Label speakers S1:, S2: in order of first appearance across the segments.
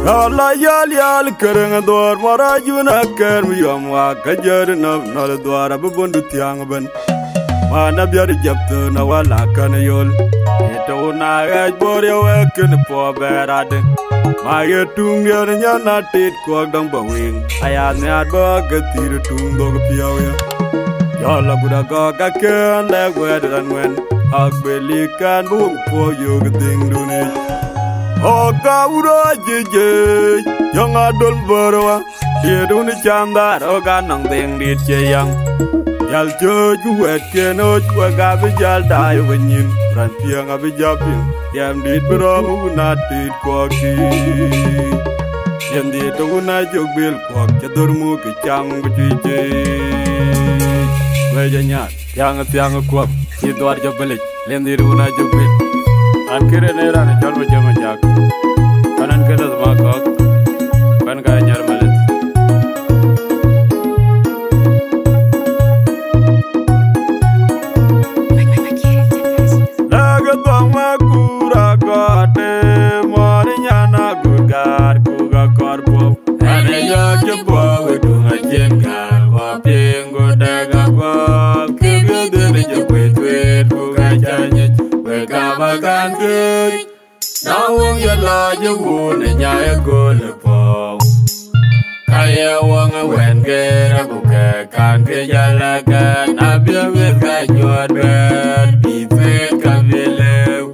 S1: Allah yal yal kereng dor marajuna ker mi yom wa kajer na nol dor abundu tiang ben mana biar japtu na wala kan yol ito na aj bor yo ken po berade ma ye tung yer nya na tit ko dang bawing aya ne ba gatir tung dog piaw ya yalla guda ga ka ken le wedan wen agbeli kan bu po yo gding duni oh kaura jeje yang adol berwa dia ni candar oh ganang deng dit ceyang yal joju wet keno chwa ga bijal dayo wenyin ran piang abijapin yam dit beromu na tit koki yam dit una jogbil kok chadurmu ke chang bujije wejanya tiang kok sidwar jobelik lendir una jogbil an kire ne ran chal mo jama jak kanan keda ma kok kan ga nyar malet laga tong ma kura kate morinya na gugar kuga korpo ane ya ke po wedunga jengal wa pengo daga wa kege de je kwetwet kuga janye Kabakan good, now you lodge your wound and ya go to fall. Kaya wang a wen get a book, can't get yalagan, I'll be with your bed, be fair, can be live.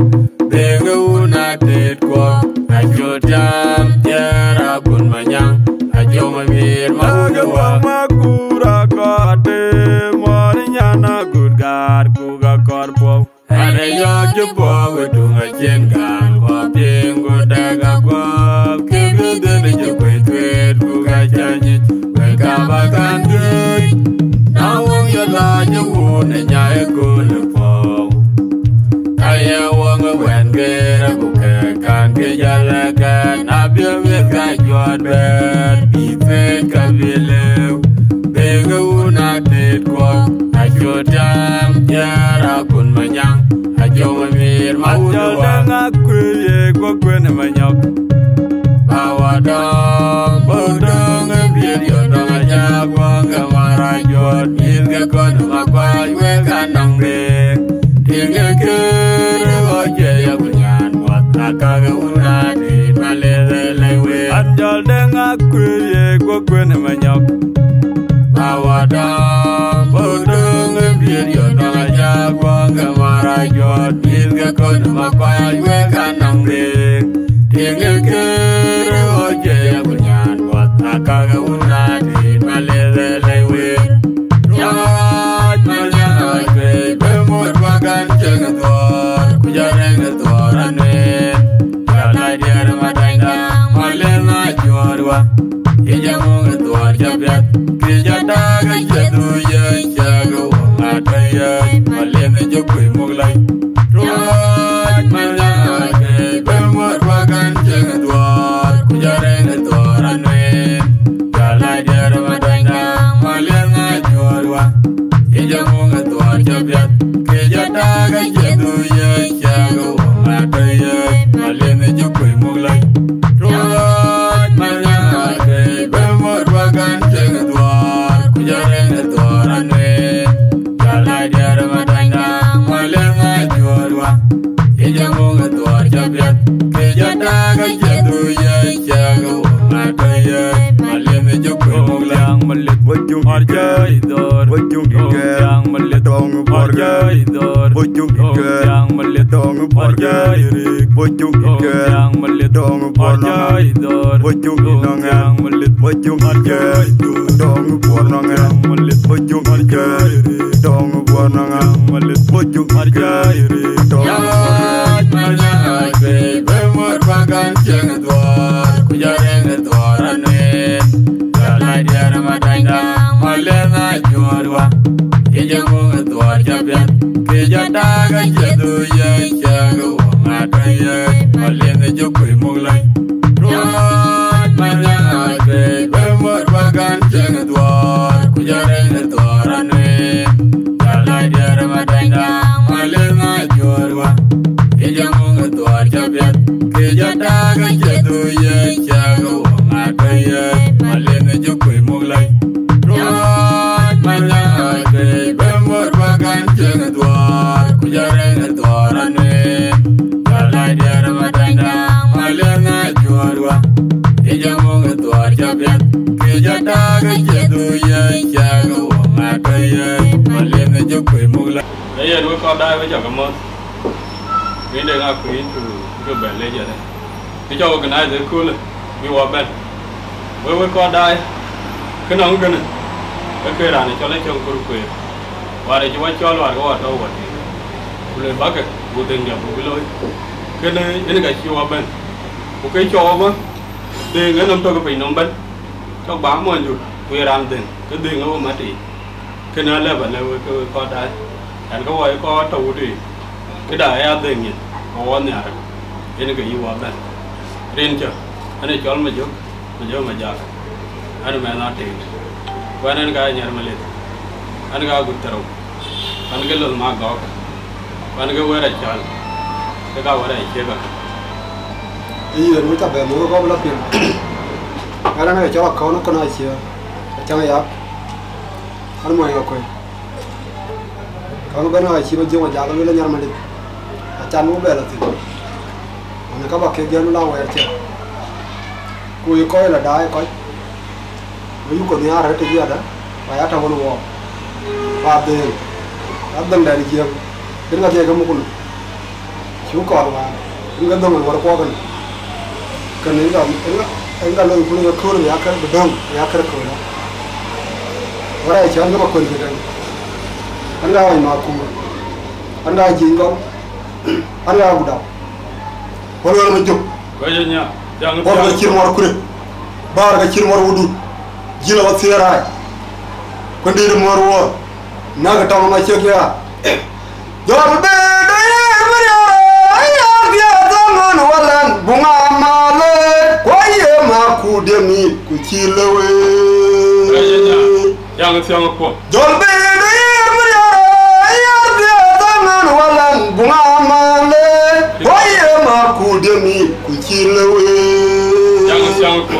S1: They go not did walk, at your jam, yeah, I put my young, at your maid, my Kura got them, Moriana, good God, Kuga Corpo. Ane yo jupo wedunga jengal wa pengo daga kwa kege dene jukwe twet kuga chanyi weka bakan gui na wong yo la jewone nyae kule po kaya wong wen gera buke kan ke jalagan abya weka juan bet bife kabilew bega una tit kwa ajo jam jara kun manyang ajo mamir maudo nga kuye ko kwen manyok bawadong bodong bier yo dong aja kwa gamara jot ilga kon makwa we kanong de tinga kere oje ya bunyan wat akaga una de malele lewe anjal nga kuye ko kwen manyok bawadong bodong bier yo dong aja kwa gamara jot ilga kon makwa we kanong de tinga kere oje ya bunyan wat akaga una de malele lewe yat malyan be bemot wagan jengator kujareng ane yalai dia madanga malena jorwa ijamong tor jabat kijada gajadu ya jago ngataya malena jokui muglai rot malyan be bemot wagan jengator kujareng ane yalai dia madanga malena jorwa ijamong tor jabat kijada gajadu ya jago ngataya malena jokui muglai rot malyan be bemot wagan jengator kujareng ane yalai dia madanga malena jorwa ijamong tor jabat kijada gajadu ya jago ngataya malena jokui muglai malit wajung arja idor wajung yang malit dong arja idor wajung yang malit dong arja irik wajung yang malit dong arja idor wajung yang malit wajung arja idor dong bonang yang malit wajung arja irik dong bonang yang malit wajung arja irik dong malyan be bemot wagan jengator kujareng ane yalai dia madanga malena jorwa ijamong tor jabat kijada gajadu ya jago ngataya malena jokui muglai rot malyan be bemot wagan jengator kujareng ane yalai dia madanga malena jorwa ijamong tor jabat kijada gajadu ya jago giờ đuôi con đai với chồng cảm ơn cái đây là quý cái bể lên giờ này cái cho cái này dễ cool vì hòa bên với con đai cái nóng cái này cái cây này cho lấy chồng cô quỳ và để cho cho loạt có đâu vậy lên bắc cái vụ tình nhập vụ lôi cái này cái chiều hòa bên một cái cho mà tiền cái năm tôi có bị nóng bên cho bám mọi người quỳ làm tiền cái tiền nó mà thì cái này là vấn đề với con đai anh có ai có tàu đi cái đại ăn tiền nhỉ có nhà cái này cái gì vậy bạn riêng chưa anh ấy chọn mà giờ anh mà nói tiền và anh cái nhà mà lên anh cái gút taro anh cái lần mà gọc anh cái vợ chọn cái vợ chơi cả
S2: ý là mới tập về mới có bao nhiêu tiền anh này choเขาnó còn ai chưa chẳng ai anh mới ngọc quên kalau kan aja cuma jangan jalan dulu nyar malik, acan mau bela tu. Mana kau pakai game lawan aja. Kau kau lah dah kau. Kau kau ni ada tu dia ada. Bayar tahu lu. Ada dari game. Dengan dia kamu pun. Syukur lah. Dengan tu mana kau kan. Kan enggak lu punya kau ni akar bedong, akar kau lah. Orang aja enggak makan kita. Anda ai maku, anda jingkong, anda budak. Walau macam.
S1: Kayaknya jangan.
S2: Orang kecil mor kure, bar kecil mor wudu, jila wat serai. Kondi mor wo, naga tamu macam kia. Jom beda ya, ayah dia zaman walan bunga male, kuaya maku demi kucilawe.
S1: Kayaknya jangan siang aku.
S2: Jom beda. Bunga male, waya maku demi kucilawe.
S1: Jangan siang aku.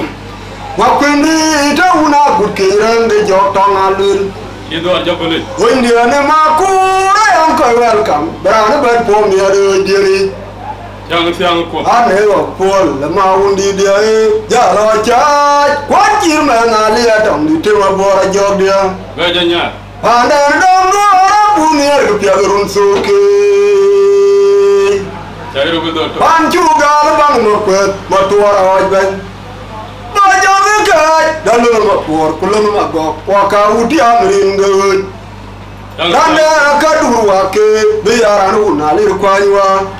S2: Wakundi tauna kukirang de jotong alun.
S1: Itu aja boleh.
S2: Wendi ane maku yang kau welcome. Berani berpom dia diri.
S1: Jangan siang aku.
S2: Ane wakpol lemah undi dia. Jalo cai, kuacir mengalir dong di tema bora jog dia.
S1: Kayaknya.
S2: Pandai dong orang bumi kepiagerun suki.
S1: Saya betul.
S2: Pancu galbang mepet matuara wajben. Bajang dekat dan mepur kulum magok wakau diamrin geut. Kanda kaduruake biaran unalir kwaiwa.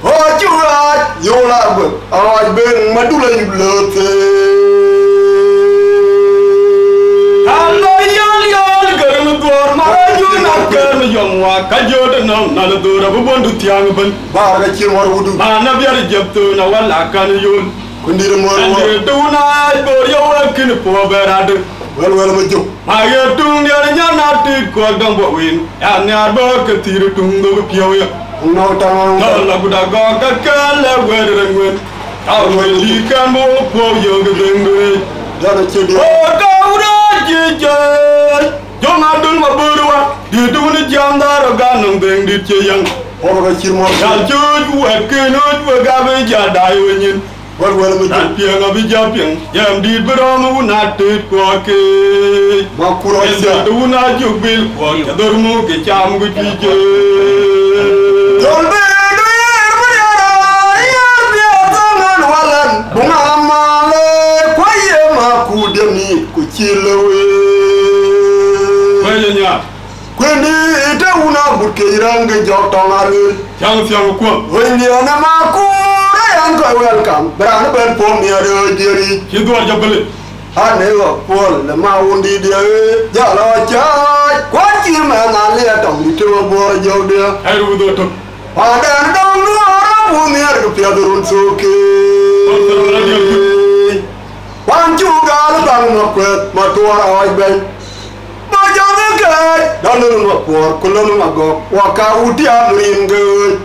S2: Ojuat yola bet wajben madulai blote.
S1: Kajo nam na do ra bu bondu tiang ban
S2: bar ga ci mor wudu
S1: na biar jeptu na wala kan yun
S2: kundir mor wo
S1: do na bor yo kin po berad
S2: wal ma jog
S1: ma ye tung ya nya na ti ko dang bo win ya nya bo ke tir tung do piyo ya
S2: no ta
S1: no la guda go ka kala wer ren aw mo li kan bo po yo ge deng de
S2: dara ci di
S1: o ka ura ji je Jangan dun maburwa, di dun jamdar ganung deng di ceyang.
S2: Orang kecil mor.
S1: Jalcut wakenut wagabe jadai wenyin.
S2: Wal ma jog
S1: Piang abi japiang, yam di beram unatit kwake.
S2: Makuro
S1: Esa duna jubil kwak, dormu ke cham gu pije.
S2: Jolbe ya dia zaman walan bunga male kwaye maku demi kucilawe.
S1: Kayaknya.
S2: Kwendi ite una bukirang ke jotong alun.
S1: Jangan siang aku.
S2: Wendi ana maku yang kau welcome. Berani berpom dia diri.
S1: Itu aja boleh.
S2: Ane pol le maundi dia jalo cai. Kuacir mengalir dong di tema bor jauh dia.
S1: Air betul tu.
S2: Padan dong orang bumi ada piadurun suki. Pancu galbang mepet matuara wajben. Bajang dekat dan mepur kulun magok wakau diamrin geut.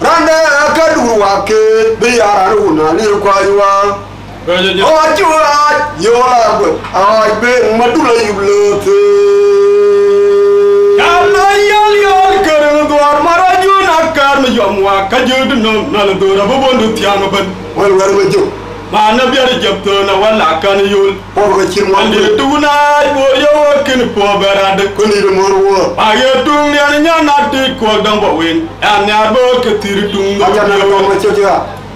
S2: Randa kaduruake biaran unalir kwaiwa.
S1: Kayaknya.
S2: Ojuat yola bet wajben madulai blote.
S1: Kalau yal kereng tuar maraju nakar menjamwa kaju denam nalar dora bobondu tiang ben.
S2: Wal maju.
S1: mana biar jabtona wala kan yul
S2: Pobre chirmo.
S1: ande tuna bo yo kin po berade
S2: Koni de morwo.
S1: age tung ni nya na ti ko dang bo win anya bo ke tir tung do
S2: Aja na ko ma choja.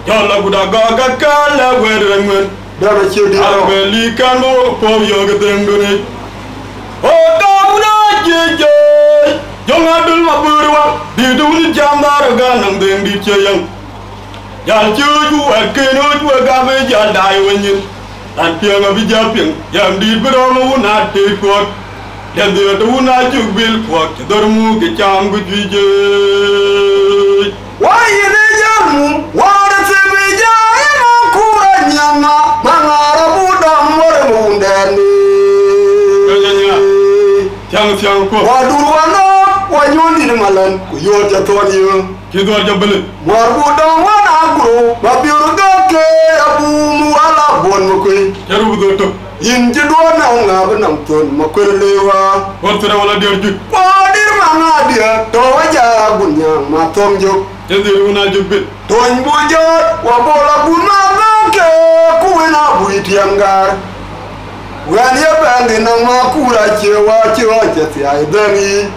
S1: yo la guda ga kala wer ngwen
S2: Dana chodi.
S1: arbe li kan bo po yo ge deng do ni o dauna jeje jonga dul ma burwa di dul jamdar ga nang deng di cheyang yal chuju wa keno ju ga be ja dai wenyin tan piang a bija piang yam di bro mu na te ko ya de do na ju bil ko dor mu ge cham gu jije
S2: Wa yene jamu wa da se be ja ina kura nyama mangara buda more mundani.
S1: chang ko
S2: Wa durwana wa nyondi ni malan ku yo ja toni yo.
S1: ki dor ja bele
S2: War buda wa na gro ba biuru gake abu mu wala bon mo koy.
S1: jaru bu do to
S2: Yin ji do na nga ba nam ton ma koy lewa.
S1: ko tere wala der ju
S2: Wa dir ma nga dia to wa ja gunya ma tom jo.
S1: je de una ju bil
S2: Ton bu jo wa bola bu ma gake ku na bu itiangar. Wan ya bandi na ma kura chewa ti ai dani.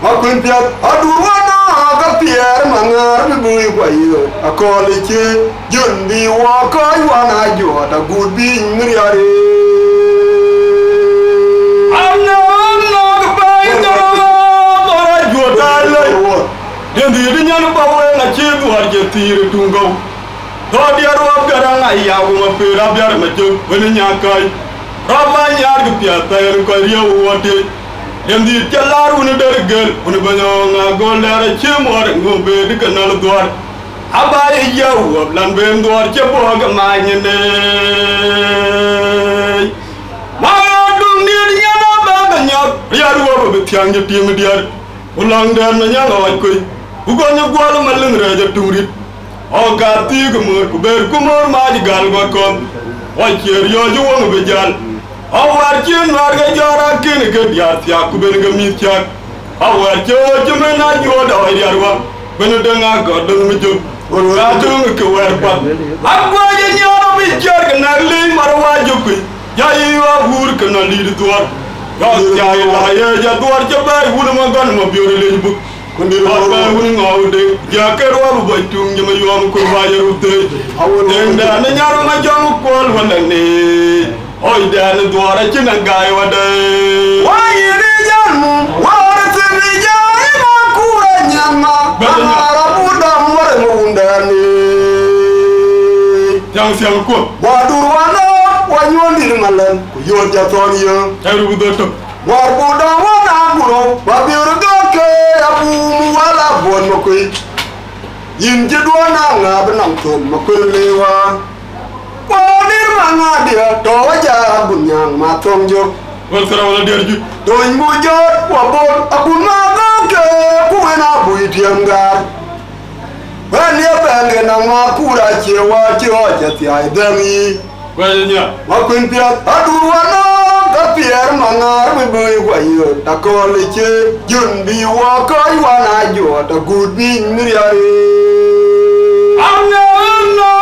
S2: Ma kun pia adu wana ga pier mangar bi bui kwa yo. Akoli che jun bi wa kai wana jo ta gud bi ngriare.
S1: amna ga bai dor dor ju dai Dendi di nyanu bawe na chedu harje tire tungo. Do dia ro garanga ya uma pera biar majo wani nyakai. Rama nyar gu pia tayer ko riya wote. Dendi telaru ni dergel uni banyo nga golare chemor ngombe di kanal duar. Abaye ya wo lan ben duar chebo ga manyene. Ma dum ni nyana ba ga nyak riya ro be tiang je tim diar. Ulang dan nyanga wa koy. Ugonya gwala malin reja tungrit o ga ti gumur ku ber kumur ma di gal go ko wa cher yo ju won be jal o war chen war ga jara ken ke dia tia ku ben ga mi tia o war jo ju me na jo da wa ya wa ben de nga go do mi ju ga tung ke war pa agwa je nyoro bi cher ga na le mar wa ju ku ya yi wa bur ke na li duar ga ja la ye ja duar je ba hu ma gan ma biore le bu Kundir ba wuni ngawde ya kerwa bu batung jama yom ko baye rubte tenda na nyaro ma jom kol wala ne oy da na duara cina gaay wada
S2: Wa yene jamu wa da se be ja ina kura nyama mangara buda more mundani.
S1: jang siang ko
S2: Wa durwana wa nyondi ni malan ku yo ja toni yo.
S1: taru bu do to
S2: War buda wa na gro ba biuru gake abu mu wala bon mo koy. Yin ji do na nga ba nam ton ma koy lewa. Wa dir ma nga dia to wa ja gunyang ma tom jo.
S1: wal sara wala der ju
S2: Don bu jo wa bol abu ma gake ku na bu itiangar. Wa ni bange na ma kura chewa ti ai dami.
S1: wa nya
S2: Ma kun pia adu wana ga pier mangar me bui kwa yo ta ko le che jun bi wa kai wana jo ta gud bi ngriare.
S1: amna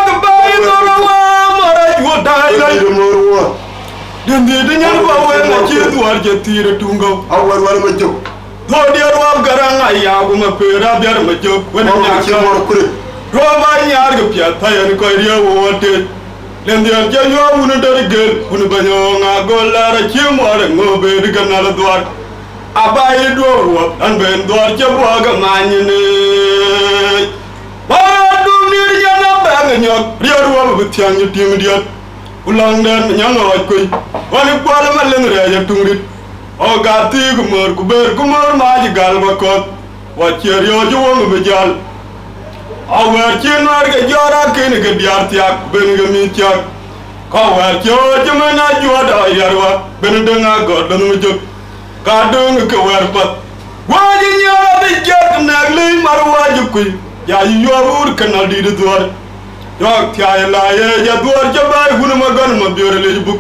S1: ga bay do wa mara ju dai
S2: Ai
S1: dai
S2: de morwo
S1: dendi di nyanu ba we na ci duar je tire tungo
S2: awar war ma jo.
S1: do dia ro garanga ya gu ma pera biar ma jo wani
S2: Ma che
S1: nyaka
S2: mor kure.
S1: Roma nyar ga pia tayen ko riya wote lendi je yo wonu dergel wonu banyo nga golara chimore ngobe di kanal duar abaye do ro an ben duar je bo ga manyene ba dum ni yana ba ga nyok riya ro ba tiang ni tim diat ulang den nyanga wa koy woni kwala malen reja tungrit o ga ti gumor ku ber gumor ma ji gal ba ko wa cher yo ju wonu be jal awer chin war ga jara ken ga diar tiak ben ga mi tiak ka wer cho ju me na ju da yarwa ben de nga go do mu jok ka dung ke wer pat wa ji nya bi jek na li mar wa ju ku ya yu ur kanal di de duar yok tia la ye ja duar ja bay hunu ma gan ma biore le buk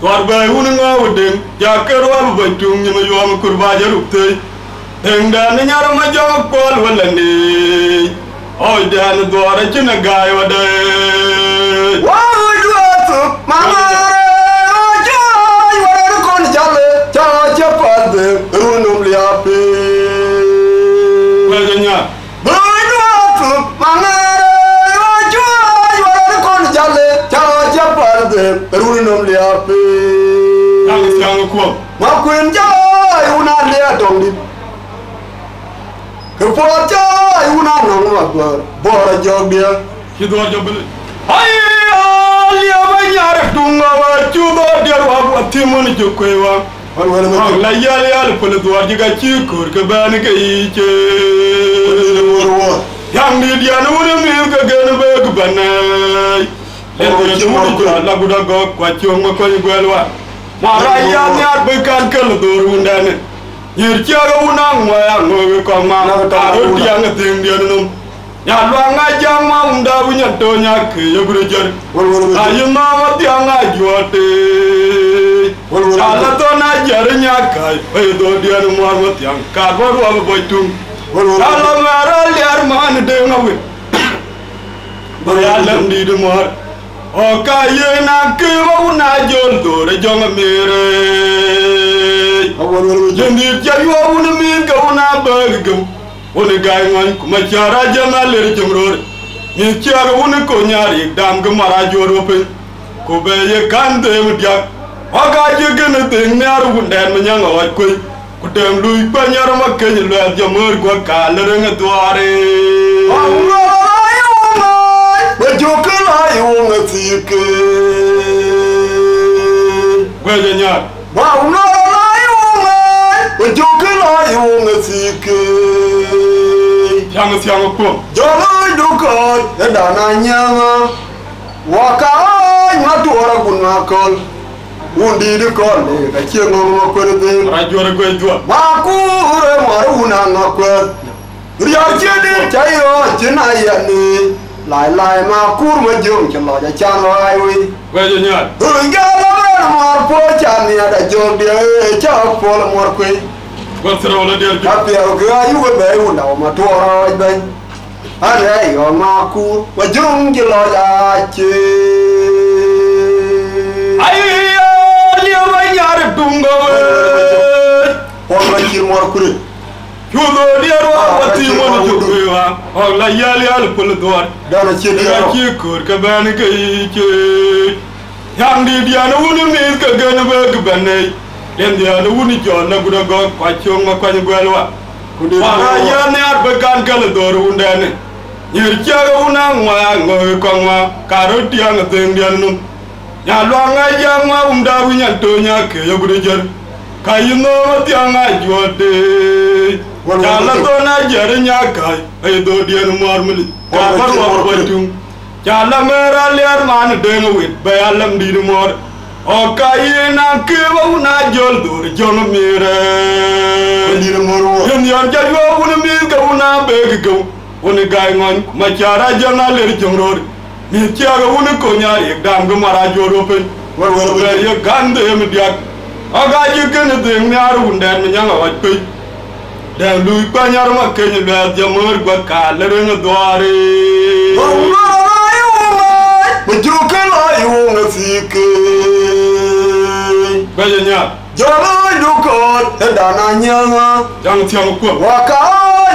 S1: duar bay hunu nga wudem ja kerwa ba tung ni ma yom kurba ja rupte Engda na nyara ma jom kol wala ni oy dan duara cina gaay wada
S2: Why do I Mama? Runum liapi
S1: yang kuat
S2: makuin jai unan dia dong di kepala jai unan nong makbar bora jog dia
S1: itu aja beli hai alia banyak tunga wacu dia wabu timun jukwewa la yali pole duar juga cikur ke bani ke ice yang di dia nuri mil ke gana be banai lagu dago kwachong ma koy gwelwa mara ya nyar bekan kel dorundane nyirchaga unang ma ya ngowe ko ma aro tiang ting dia num ya luanga jang ma unda winya to nya ke yogre jer ayu ma ma tiang ajote ala to na jer nya kai e do dia no ma tiang ka bo ro bo tum ala mara liar man de ngawe bo ya lam di de mo Oka ye na kiwa una jol dore jonga mere Jendi jayu una min ka una bagum Una gai ngan kuma chara jama ler jomror Ni chara una ko nyari dam gamara joro pe Ko be ye kande mudyak Oka ye gana ting nyar wunden manyang awat koy Ku tem lui pa nyar makenye lwet jamur kwa kalere nga duare
S2: Bajukan ayu ngatike
S1: Gwejenya
S2: Bauna ayu ngat Bajukan ayu ngatike
S1: Siang ko
S2: Jalan dukat Dana nyanga Waka ngatura gunakol Undi dikol Kacil ngomong kwerde
S1: Rajore gwejwa
S2: Makure maruna ngakwet Riyak jadi cayo jenayani Lai ma kur ma jom chalo ja chan lai wi
S1: Gwejenya
S2: Unga la mar po chan ya da jom dia cha po la mor kwe
S1: Gwasro la der
S2: Ka pe o ga yu be unda ma to ra ben Are yo ma kur ma jom chalo ja che
S1: Ai liya ma nyar tunga we
S2: Po ma chir mor kure
S1: Yudo dia ro ati mon jukwewa o la yali al pul doar
S2: Dana che dia
S1: ki kur ka ban ke che yang di dia no woni mi ka gana ba ka banai den dia no woni jo na guda go kwa chong ma kwa gwelwa para ya ne ar ba kan kala dor undane yir chaga una ngwa ngo ko ma karo dia na den dia no ya lo nga ya ma unda winya to nya ke yo guda jer kayino dia nga jote Jala to na jere nya kai ay do dia no marmuli ka par wa batum jala mera ler man de no wit ba alam di no mor o kai na ke wa na jol dur jono mere
S2: di no mor
S1: yen yan ja yo un mi ga una be ga un gai ngon ma chara jana ler jomror mi chaga un ko nya ek dam ga mara joro pen
S2: wa
S1: ye gande mi diak aga ji ken de nyar un den mi nyanga wa pe Dan lui panyar ma kenye lwet jamur gwa kalere nga dware
S2: Bauna ayu ngat Bajukan ayu ngatike
S1: Gwejenya
S2: Jalan dukat Dana nyanga
S1: Jang tiang kwa
S2: Waka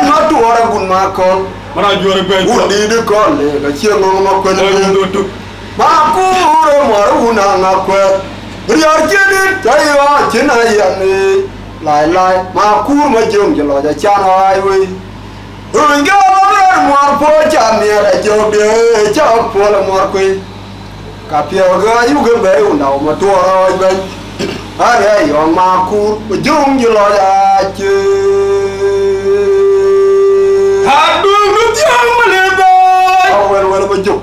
S2: ngatura gunakol
S1: Mana juara gwejwa
S2: Undi dikol Kacil ngomong kwet
S1: Jang dotuk
S2: Makure maruna ngakwet Riyak jadi Cayo jenayani Lai makur ma jom jalo ja chan ai wi Unga la mar po chan ne ra jo de cha po la mar kwe Ka pia ga yu ga be unda ma to ai ben Are yo makur ma jom jalo ja che
S1: Hadu tiang maleba
S2: Awel ba jom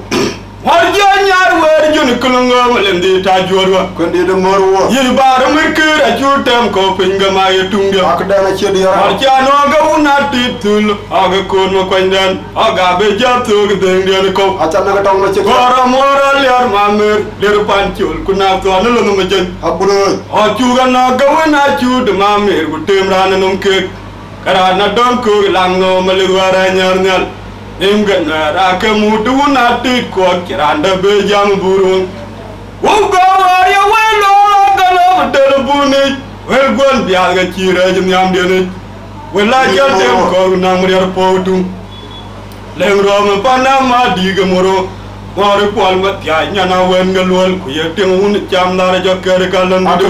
S1: Harja nyar wer jun kulunga malendi ta jorwa
S2: Kondi de morwo
S1: Yi bar mirkir a chutem ko pinga ma yetunga
S2: Akdana che dia
S1: Harja no ga una titul aga kon ma kwandan aga be jatu gden ko
S2: Acha na ga tong ma che
S1: Gora mora liar mamer der panchul kuna to anu no ma jen
S2: Aburo
S1: o chuga na ga wana chud mamer gutem ran num ke kara na don ko lang no malwara nyar nyal nim gan ra ke mutu na ti ko kiranda be jam burun wo go ya welo galo telefoni wel gon biya ga chira jam yam de wala jaldem ko na muriar potum leng rom panama diga moro mori kwal ma tia nyana wen galol ku yete un cham na jo ker kalan de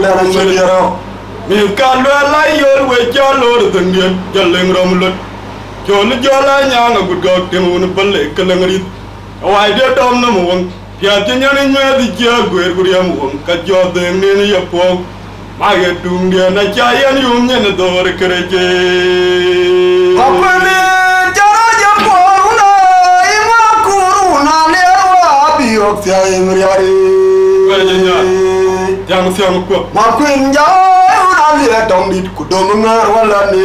S1: mi kalwa la yor we jalor dengien jaleng rom lot jol jola nyanga gudgo temun balle kalangrit wai de dom no won pia nyani me di ja gwer guriam won ka jo de ne ya po ma ye tum de na cha yan yum nyen dor kereje
S2: apane jara ja po na ima kuruna le wa bi ok tia imriari
S1: wajanya jang siam ko
S2: ma kuin ja na le dom dit ku dom ngar wala ni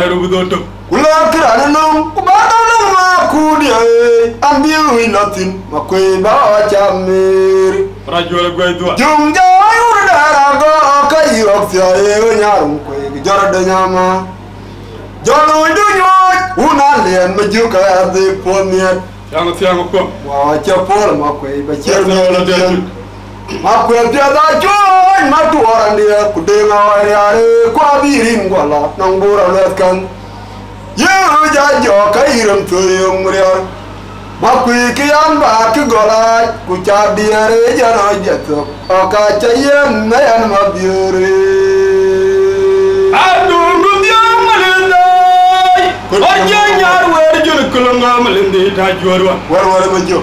S1: ay ru do to
S2: kula kirana nung kubata ma kudi ambiu inatin ma kwe ba chamir
S1: rajo le gwe do
S2: jum ja yura go kai oxia nyarum kwe jara de nyama jolo ndu nyo una len ma juka de pomiet
S1: jang siam ko
S2: wa cha por ma kwe ba cher
S1: no la de
S2: ma kwe de da joy ma tuara ndia kudenga wa yare kwa birin gola nangura letkan Yu ja jo kairam tuyung rior ma kwi kian ba ki gola ku cha biere jano jeto o ka chayen na yan ma biure
S1: adu ndudiam malindai o janyar wer jun kulunga malindi ta jorwa
S2: war ma jo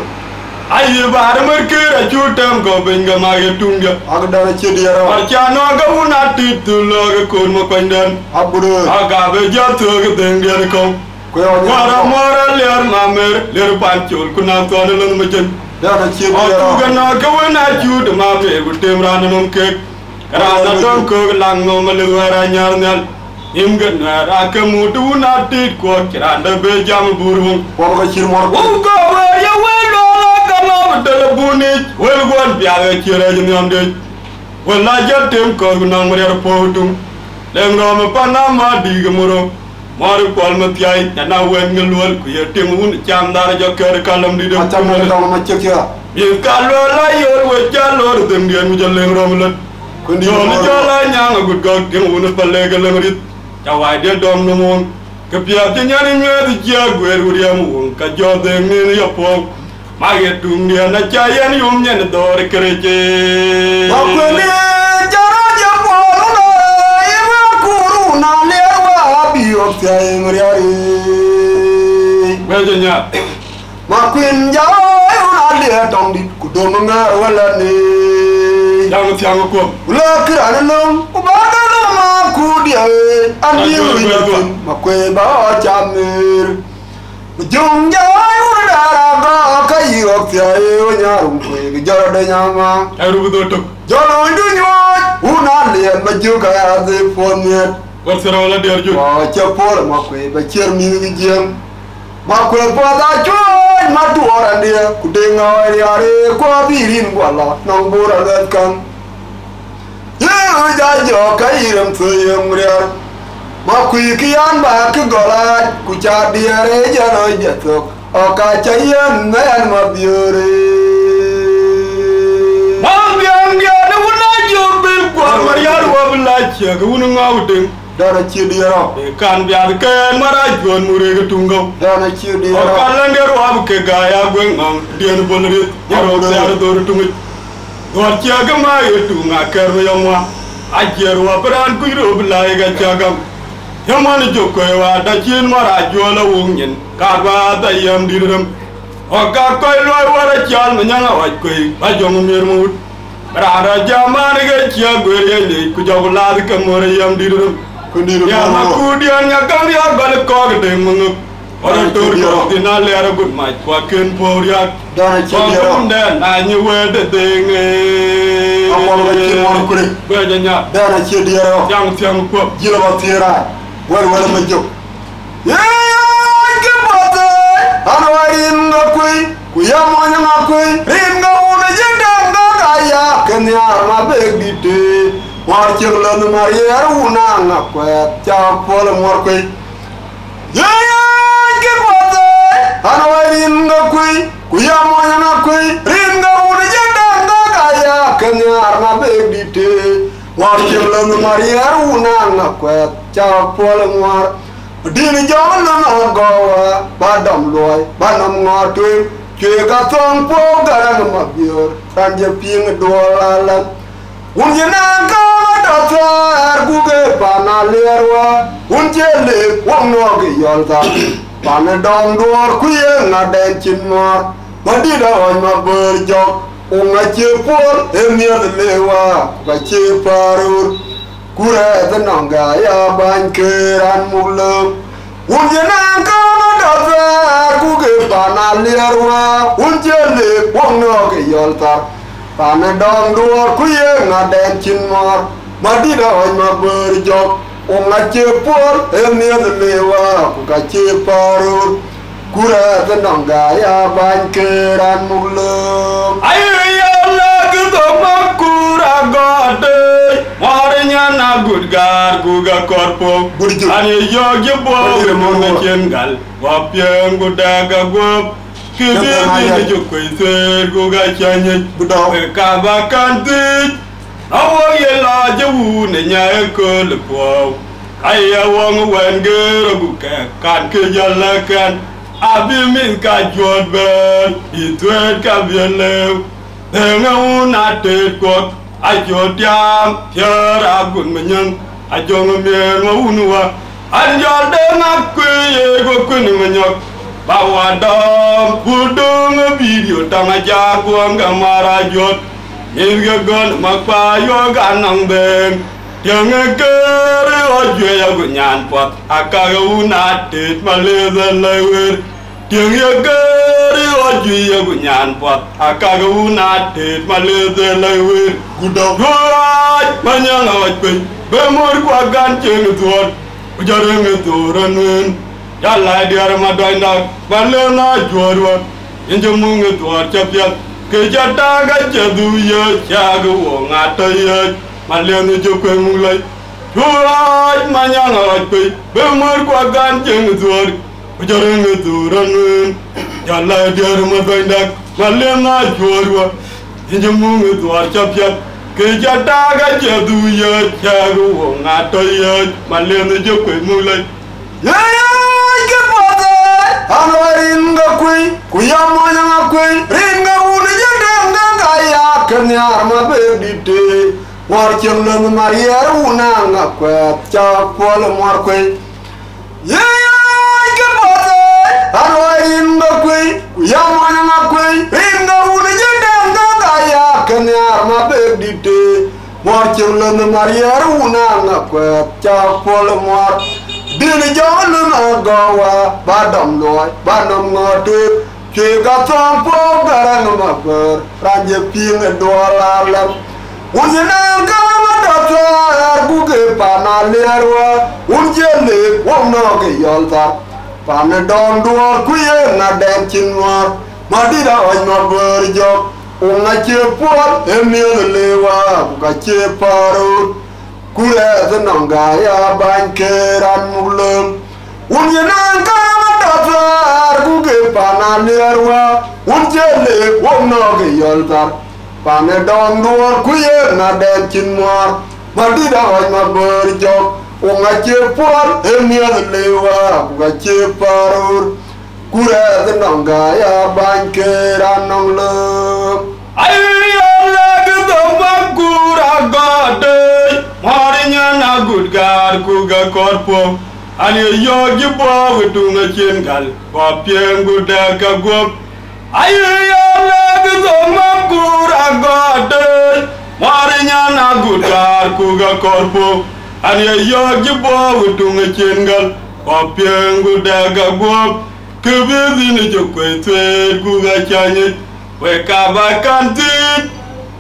S1: ayi bar merkira chutam go benga ma yetunga
S2: agda na chedi yara
S1: war cha no ga una titulo ga kon mo pandan
S2: abudu
S1: aga be jato ga dengen ko
S2: ko yo
S1: wara mora ler mamer ler panchul kuna to lon ma jen
S2: da na chedi
S1: o
S2: yara
S1: tu ga no ga una chud ma me gu temran non ke rana don ko lang no ma le wara nyar nyal im ga na ra ka mutu na tit ko kiranda be jam burun
S2: ko ga chir mor
S1: wo go ya welo telefoni wel gon biaga chira jam de wala jatem ko na muriar potum leng rom panama diga moro mar kwal ma tiai na wen ngelwal ku yetem un cham dar jo ker kalam di de
S2: acham na da ma chekya
S1: ye kallo la yor we jalor dem ngien mu jalleng rom la
S2: ko ndi
S1: yo ni jala nyanga gud go tem un palle galam rit tawai de dom no mon ke pia de nyani me di jagwer uriam un ka jo de ni yo po Mage tungia na chayan yum nyen dor kereje
S2: Makwene jara ja po na ima kuruna le wa bi ok tia imriari
S1: Wejenya
S2: Makwin jara una le dong dit ku dom ngar wala ni
S1: Yang tiang ko
S2: Ula kirana nung ubada no ma ku dia ani wi makwe ba chamir Jung jara una ga kai ok tia nyarum ku jara de nyama
S1: ay rubu do tok
S2: Jolo ndu nyo una le ma juga ya de pomiet
S1: war sera wala der ju
S2: wa cha por ma kwe ba cher mi ni jem ma kwe pa da joy ma tu ora dia ku de nga ya re ko birin wala nang bura le kan ye ja jo kai ram tu yem ria ma kwe ki an ba ku gola ku cha dia re ja no ja to o ka cha yen na yan ma biure
S1: Mariar wa bla chia ga wunu ngawde
S2: dara ci di yara
S1: kan biar ke mara jon mure ga tungo
S2: dara ci di
S1: o
S2: yara
S1: kalander wa ke ga ya gwen ngam dien bolri yaro ya do tungi do chia ga ma yetu nga ker yo mo ajer wa bran ku ro bla ga chia ga yaman joko wa da chin mara jola wungen ka ba da yam diram o ka koy lo wara chal nyanga wa koy ba jom mer mu Rara jamani ga chia gwere le ku jogla ka more yam dirum
S2: kundiru
S1: ya ma ku dia nya kam ya bal ko de mung ora tor ko dina le ara gut ma kwa ken por ya
S2: dara ci di yara
S1: nda na nyi we de denge
S2: amol ga ci mor kure
S1: be nya
S2: dara ci di yara
S1: jang tiang ko
S2: jila ba tira wala ma jog ye ke bote anwarin ga ku ya mo nya kuy rin ga una jenda ya kenya ma begite war cheglan marier una na kwa cha pol mor kwe ya ke bote Ano ringa kui, kuya moya na kui, ringa una jadanga kaya kenyar na begdite. War chemlan Maria una na kwet, cha pol ngwar. Dini jaman na gowa, badam loy, banam ngatu, chwe ka thong po garang mabior, ranje ping dolalan. Unje na ka datar guge panalerwa, unje le wongno ge yolta. Pane dong dor kuye na den chinmar, madida hoy mabur jok, unga che pol emir lewa, ka che parur. Kure tenangga ya bankeran mulam. Unje na ka datar guge panalerwa, unje le wongno ge yolta. Pane dong dor kuye na den chinmar, madida hoy mabur jok. Unga che pol emir lewa, ka che parur. Kure tenangga ya bankeran mulam.
S1: Ayo lagu toma kura gade, marinya na gudgar guga korpo. Ani yogi bo mona chengal, wapiang gudaga gop. Kibi ni jukui ser guga chanye, kaba kanti. Awo yela jawu ne nyae kolpo. Aya wong wengero guka kan ke jalakan. Abi min ka jod ben, itwet ka bielew. Denga una tet kot, ajo diam, tiara gun menyang, ajo ngemien ma unua. Anjol denga kuye go kun menyok, bawa dom, budung video tanga jago ngamara jod. Nilga gon makpa yo ganang beng. Yang kere ojo ya gunyan pot, akaga una tet maleza lewer. Yang kere ojo ya gunyan pot, akaga una tet maleza lewer. Gudok hoaj manyang awaj pe, bemur kwa ganceng tuot, ujareng turanun. Jalai di armadai nak, balena juarwa, injemung tuot capiat, kejataga jaduya caga wong atayat. Malian joko mulai, jual manyang awak pe, bemur kwa ganceng tuar, ujareng turanun, jalan dia rumah bandak, malian juarwa, injemung tuar capiat, kejataga jaduya cagu wong atayat, malian joko mulai.
S2: Ya kepada, anu ringa kui, kuya moya kui, ringa una jadanga kaya kenyar ma begdite. War chemlan Maria una na kwet, cha pol ngwar kwe. Ye kepada, anu ringa kui, kuya moya kui, ringa una jadanga kaya kenyar ma begdite. War chemlan Maria una na kwet, cha pol ngwar. Dini jaman na gawa, badam loy, banam ngatu, chwe ka thong po garang mabur, ranje ping dolalan. Unje na ka datar guge panalerwa, unje le wongno ge yolta. Pane dong dor kuye na den chinmar, madida hoy mabur jok. Unga che pol emir lewa, ka che parur. Kure tenangga ya bankeran mulam. Unje na ka datar guge panalerwa, unje le wongno ge yolta. Pane dong dor kuye na den chinmar, madida hoy mabur jok. Unga che pol emir lewa, ka che parur. Kure tenangga ya bankeran mulam.
S1: Ayo lagu toma kura gade, marinya na gudgar kuga korpo. Ani yogi bo wetunga chengal, wapiang gudaga gop. Ayo lagu toma kura gade, marinya na gudgar kuga korpo. Ani yogi bo wetunga chengal, wapiang gudaga gop. Kebizi ni jokwe twe kuga chanyit. Weka bakantit,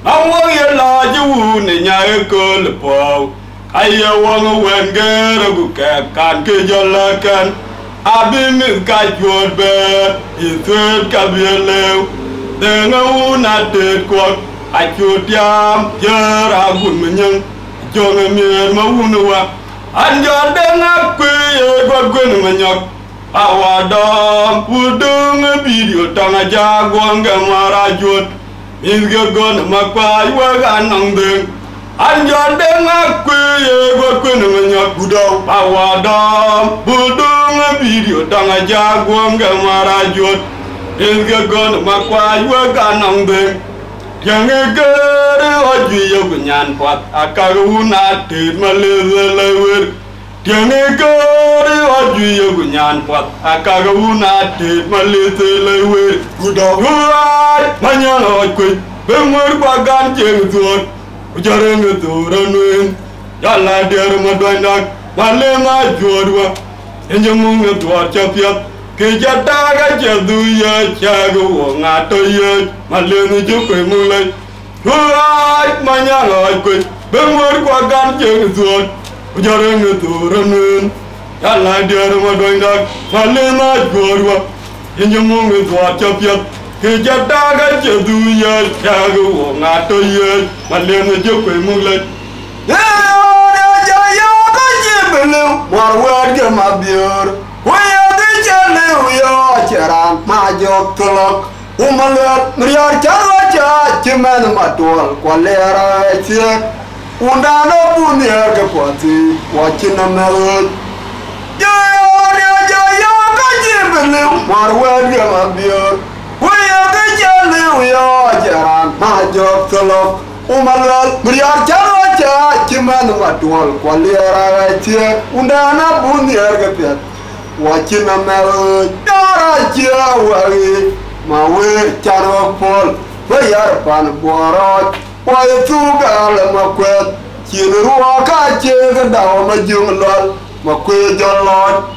S1: awang yela jiwu ne nyae kolpo. Kaya wang wengere buka kan kejalakan. Abi min kajwot be, itwet kabielew. Denga una tet kwak, achut yam, jera gun menyang. Jonge mier ma unua, anjol denga kuye kwa gun menyok. awadam pudung video tanga jaguang gamarajut minga gon makwai waganang deng anjan deng aku ye gokun menyak gudau awadam pudung video tanga jaguang gamarajut minga gon makwai waganang deng yang egere oju ye gunyan pot akaruna tit malelewer yang egere oju ye gunyan pot akaruna tit malelewer gudau huai manyang ojku bemur bagan jeng tuan ujareng turanuen jala der madoinak malema jodwa enjemung tuar capiat kejataga jaduya cago ngatoya malenu jukwe mulai huai manyang ojku bemur bagan jeng tuan ujareng turanuen jala der madoinak malema jodwa enjemung tuar capiat kejataga jaduya cago ngatoya malenu jukwe mulai Marwad ke mabiur, waya de chale uyo charam majok tulok, umalat mriar charwa cha chiman matwal kwalera che, undano punya ke pati wachina merut. Jaya kaji belu marwad ke mabiur, waya de chale uyo charam majok tulok. Umalat mriar charwa cha chiman matwal kwalera che undana bunyar gapiat wachina mer dara cha wari mawe charwa pol bayar pan borot way tugal makwet chinruwa ka che daw majung lol makwe jolot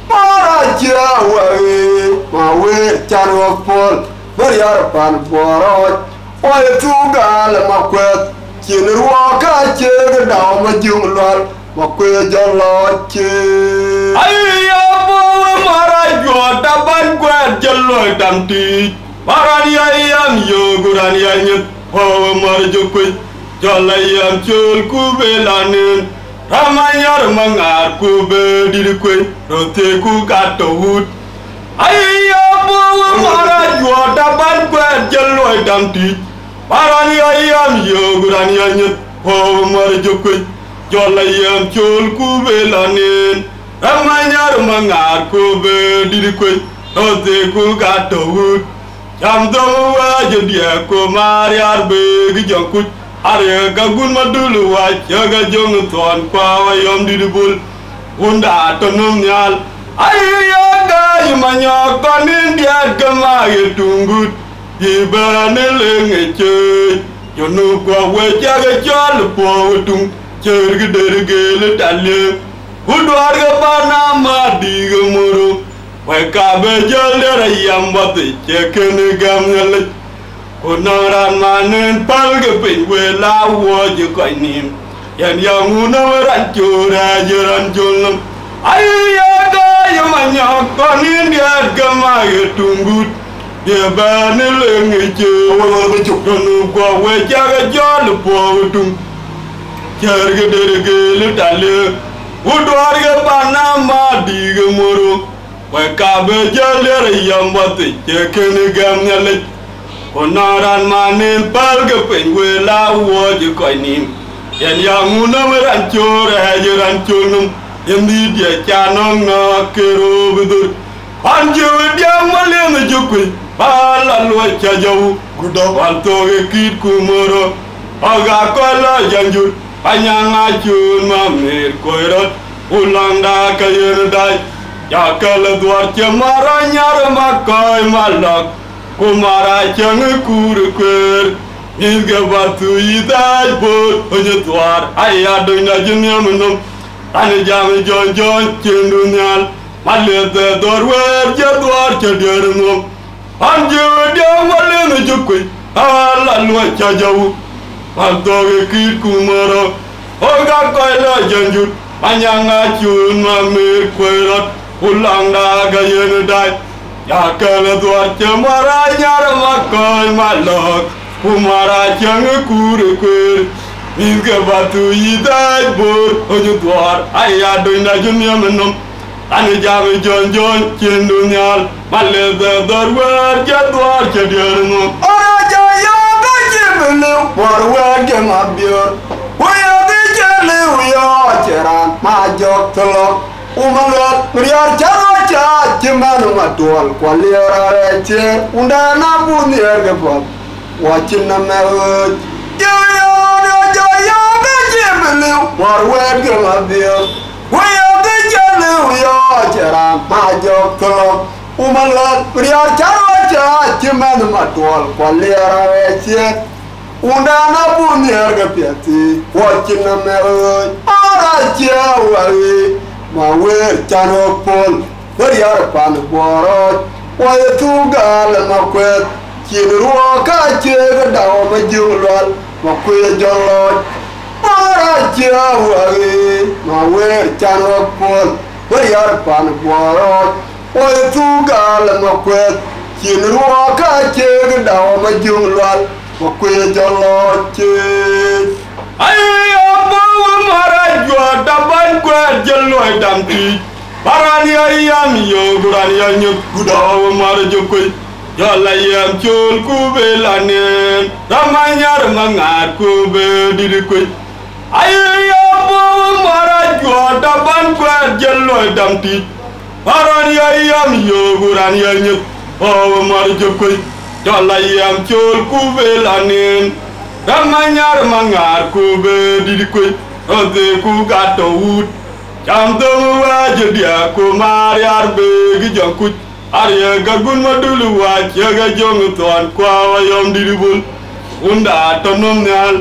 S1: dara cha wari mawe charwa pol bayar pan borot way tugal makwet chinruwa ka che daw majung lol makwe jolot che ayya bo mara jota ban kwet jolot damti marani ayam yogurani anyet ho mar jokwe jolayam chul kubelanen ramanyar mangar kube dirkwe rote ku katowut ayya bo mara jota ban kwet jolot damti marani ayam yogurani anyet ho mar jokwe jolayam chul kubelanen ramanyar mangar kube dirkwe rote ku katowut jam dowa jadi ko mariar be gijonkut are gagun madulu wa jaga jong ton kwa yom didibul unda tonum nyal ayya ga yimanya konin dia gama yetungut ibane lengeche jonu kwa we jaga jol po tung chergedergele talle udwar ga panama digamuru Weka bejalera yambati chekene gamnele Unaran manen palge pingwe la woje koinim Yan yanguna ranchura jiranchulum Ayyaga yamanya konin diat gama yetungut Dia bane lengeche Jonu kwa wejaga jol potung Cherge dergele tale Udwarga panama digamuru Weka bejalera yambati chekene gamnele Onaran manen palge pengwe la woje koinim Yan yanguna ranchura jiranchulum Yendi dia chanong na kero bidur Anjewe dia malene jukwe Pala lwa chajau Guda waltoge kit kumoro Oga kola janjur Panyanga chun mamir koirat Ulangda kayerdai Yakal duar cemara nyar makai malak Kumara ceng kurker Nilga batu idai bot Hanya duar ayah dengna jenya menum Tani jami jon cendunyal Malete dorwer jadwar cederenum Anjewe dia malene jukwe Ala luar cajau Paltoge kit kumara Oga koila janjur Panyanga chun mamir koirat Ulangda gayen dai Yakal duar cemara nyar makai malak Kumara ceng kurker Nilga batu idai bot Hanya duar ayah dengna jenya menum Ani jami jon cindunyal maleze dorwer jadwar chedierno
S2: Ora jayo ga jiblu warwer ke mabior Uya di jeli uya cheran majok telo Umangat mriar charo cha chimanu matwal kwaliora reche undana bunir ke pop Watching a marriage jayo ga jiblu warwer ke mabior Uya di jeli uya cheran majok telo Umangat mriar charo cha chimanu matwal kwaliora reche undana bunir ke piati watching a marriage ora jawi ma wer chano pol yar pan borot wa tugal ma kwet kinruo ka che dawo ma julwal ma kwe jolo ora jawi ma wer chano pol yar pan borot wa tugal ma kwet kinruo ka che dawo ma julwal ma kwe jolo che
S1: ayo bawa marajwa daban kwa jello damti barani ayam yo gurani anyuk gudawa marjo koy jolla yam chol kubelane ramanyar mangar kube didi koy ayo bawa marajwa daban kwa jello damti barani ayam yo gurani anyuk bawa marjo koy jolla yam chol kubelane ramanyar mangar kube didi koy ode ku gato wut jam do waje dia ko mariar be gi jonku arya gagun madulu waje ga jong ton kwa wayom didi bul unda tonom nyal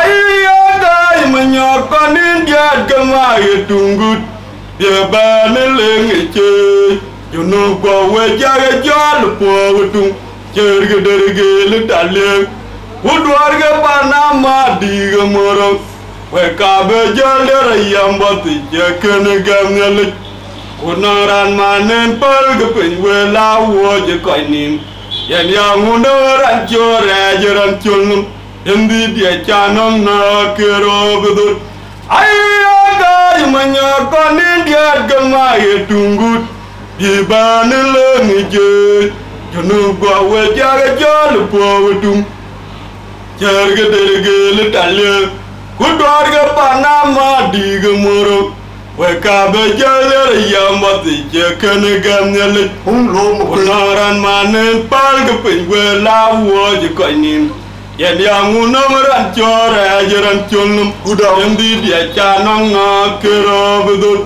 S1: ayya dai manyor konin dia gama yetungut dia banele ngeche junu go waje ga jol po wutung jerge derge le dale Udwarga panama diga moro Wekabe jalera yambati jakene gamnele Kunaran manen palga penwela woje koinim Yan yangunaran chore jaran chulnum Endi dia chanom na kero bedur Ayyaga manyakonin dia gama yetungut Dibanele ngije Junugwa wejaga jalu powedum Jarga dergele talya Kudwarga panama diga moro Wekabe jalera yambati jakene gamnele Unaran manen palga penwela woje koinim Yan yangunaran chore ajaran chulnum Endi dia chanong na kero bedur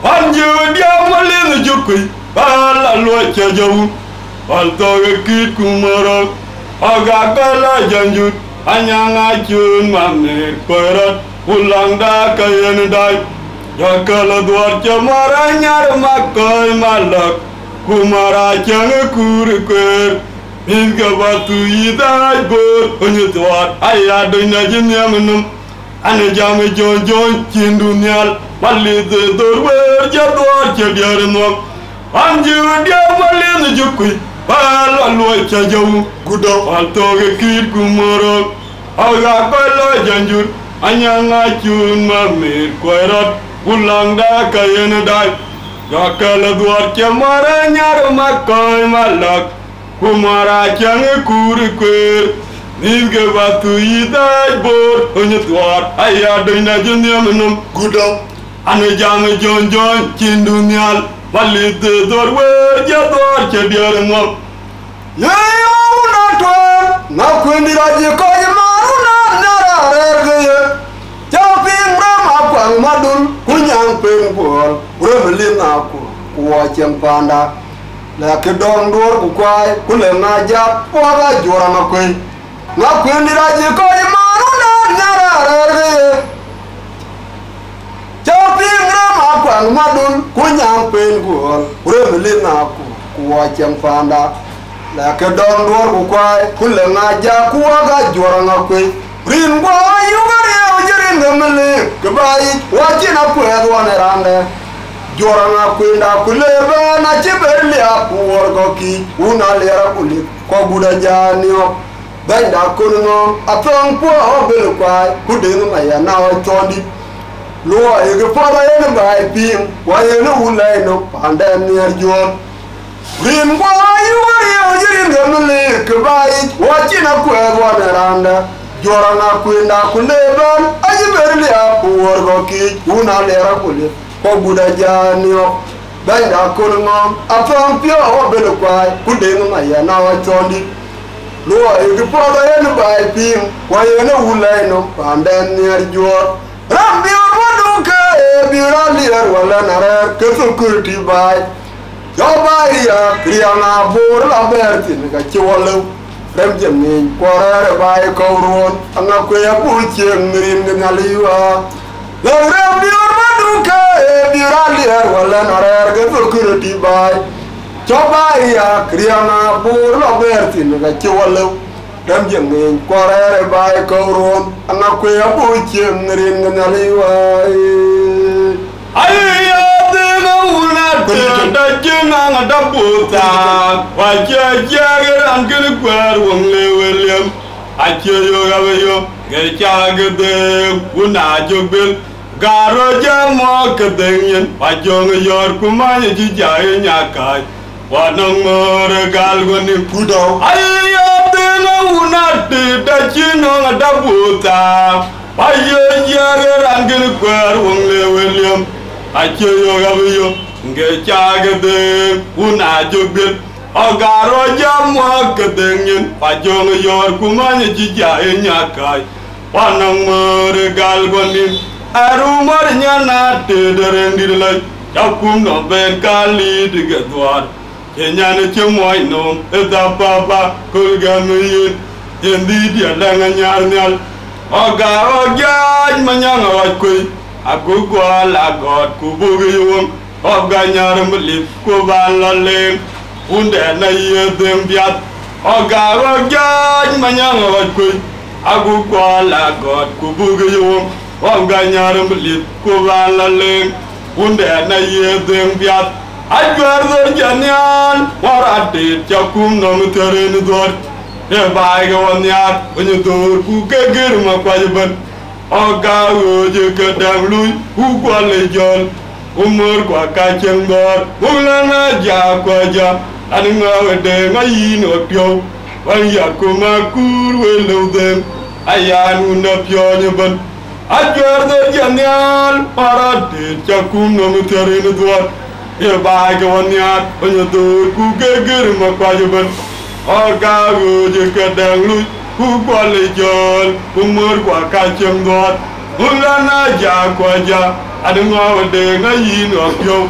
S1: Anju dia malin jukui Bala locha jawu Baltoga kit kumara Aga kala janjut Anyanga chun mamir koirat Ulang da kayen dai Yakala duar chamara nyar makoy malak Kumara change kuri kwer Minga batu idai bor Unyutwat ayadu najin yamanum Ane jame jon cindunyal Malide dorwer jadwar chadiarinwak Anjiwa dia malin jukui Bala locha jawu Gudo Baltoge kit kumara Aga kala janjur Anyanga chun mamir koirat Ulang da kayen dai Yakala duar chamara nyar makoy malak Kumara change kuri kwer Nilge batu idai bor Unyutwar ayadu najin yamanum Gudo Ane jame jon cindunyal Malide dorwer jadwar chadiarinwak
S2: Yayo na twa na kwendira jikoy maruna nararerge Chaping rama kwang madul kunyang pengbol Uremlina kuwa chempanda La kedong dor kukwai kule najap waga jora na kwe Na kwendira jikoy maruna nararerge Chaping rama kwang madul kunyang pengbol Uremlina kuwa chempanda La kedong dor kukwai kule najap waga jora na kwe Rin kwa yugari ujirin ngamili Kebayi wajina pwedwa nerande Joranga kwenda kulebe na chiberli apuor koki Una lera kulik kwa buda janyo Benda kunungo atong po obelu kwai Kudingu maya na otondi lùa cái phó đây nó bài phim quay nó u lại nó phản đen nhạt giọt rin qua yêu yêu rin gần lì cái bài quá chỉ nó quẹt qua để làm đó giọt nó quên đã quên lên ai về lì à buồn có kí una lẻ ra quên có budak janio baik dah kau ngom apa yang pia awak berlepai kudeng maya nawa condi luar itu pada yang baik pim wayana ulai no pandan niar jual rambi orang ke biar liar wala nara kesukur tibai coba ya kriana bor la bertin ka ciwalu rem jemin kuara baik kau ruon anak kuya pucing ngirim ngaliwa rambi orang ke biar liar wala nara kesukur tibai coba ya kriana bor la bertin ka ciwalu rem jemin kuara baik kau ruon anak kuya pucing ngirim ngaliwa
S1: ayo tena una tenda jenang daputa wajah jageran kene kwar wong le William achoyo gaweyo gechagde una jogbel garo jamo kedenyen pajong yor kumanya jijae nyakai wanang meregal goni kudo ayo tena una tenda jenang daputa wajah jageran kene kwar wong le William achoyo gaweyo ngechagde una jogbel agaro jamo kedenyen pajong yor kumanya jijae nyakai wanang meregal goni arumar nyana tederen dirlai jakum no ben kali digadwar kenyane chemoy no eta papa kulgamuyin endi dia danganyar nyal agaro jaj manyanga wakoi aku kuala god kubugiyum oganyar mlip kubalaleng unde na yedem biat agaro jaj manyanga wakoi aku kuala god kubugiyum oganyar mlip kubalaleng unde na yedem biat ajwardo janyan warate chakum no muteren dor e baiga wonyat onyotor ku kegir makwajiban agawo je kadang lui ukwale jol umur kwa kacheng dor ulana ja kwa ja aninga de ngayin opyo wanya kuma kurwe lodem ayanu na pyo nyeban ajwardo janyan warate chakum no muteren dor e baiga wonyat onyotor ku kegir makwajiban agawo je kadang lui ukwale jol umur kwa kacheng dor ulana ja kwa ja aninga de ngayin opyo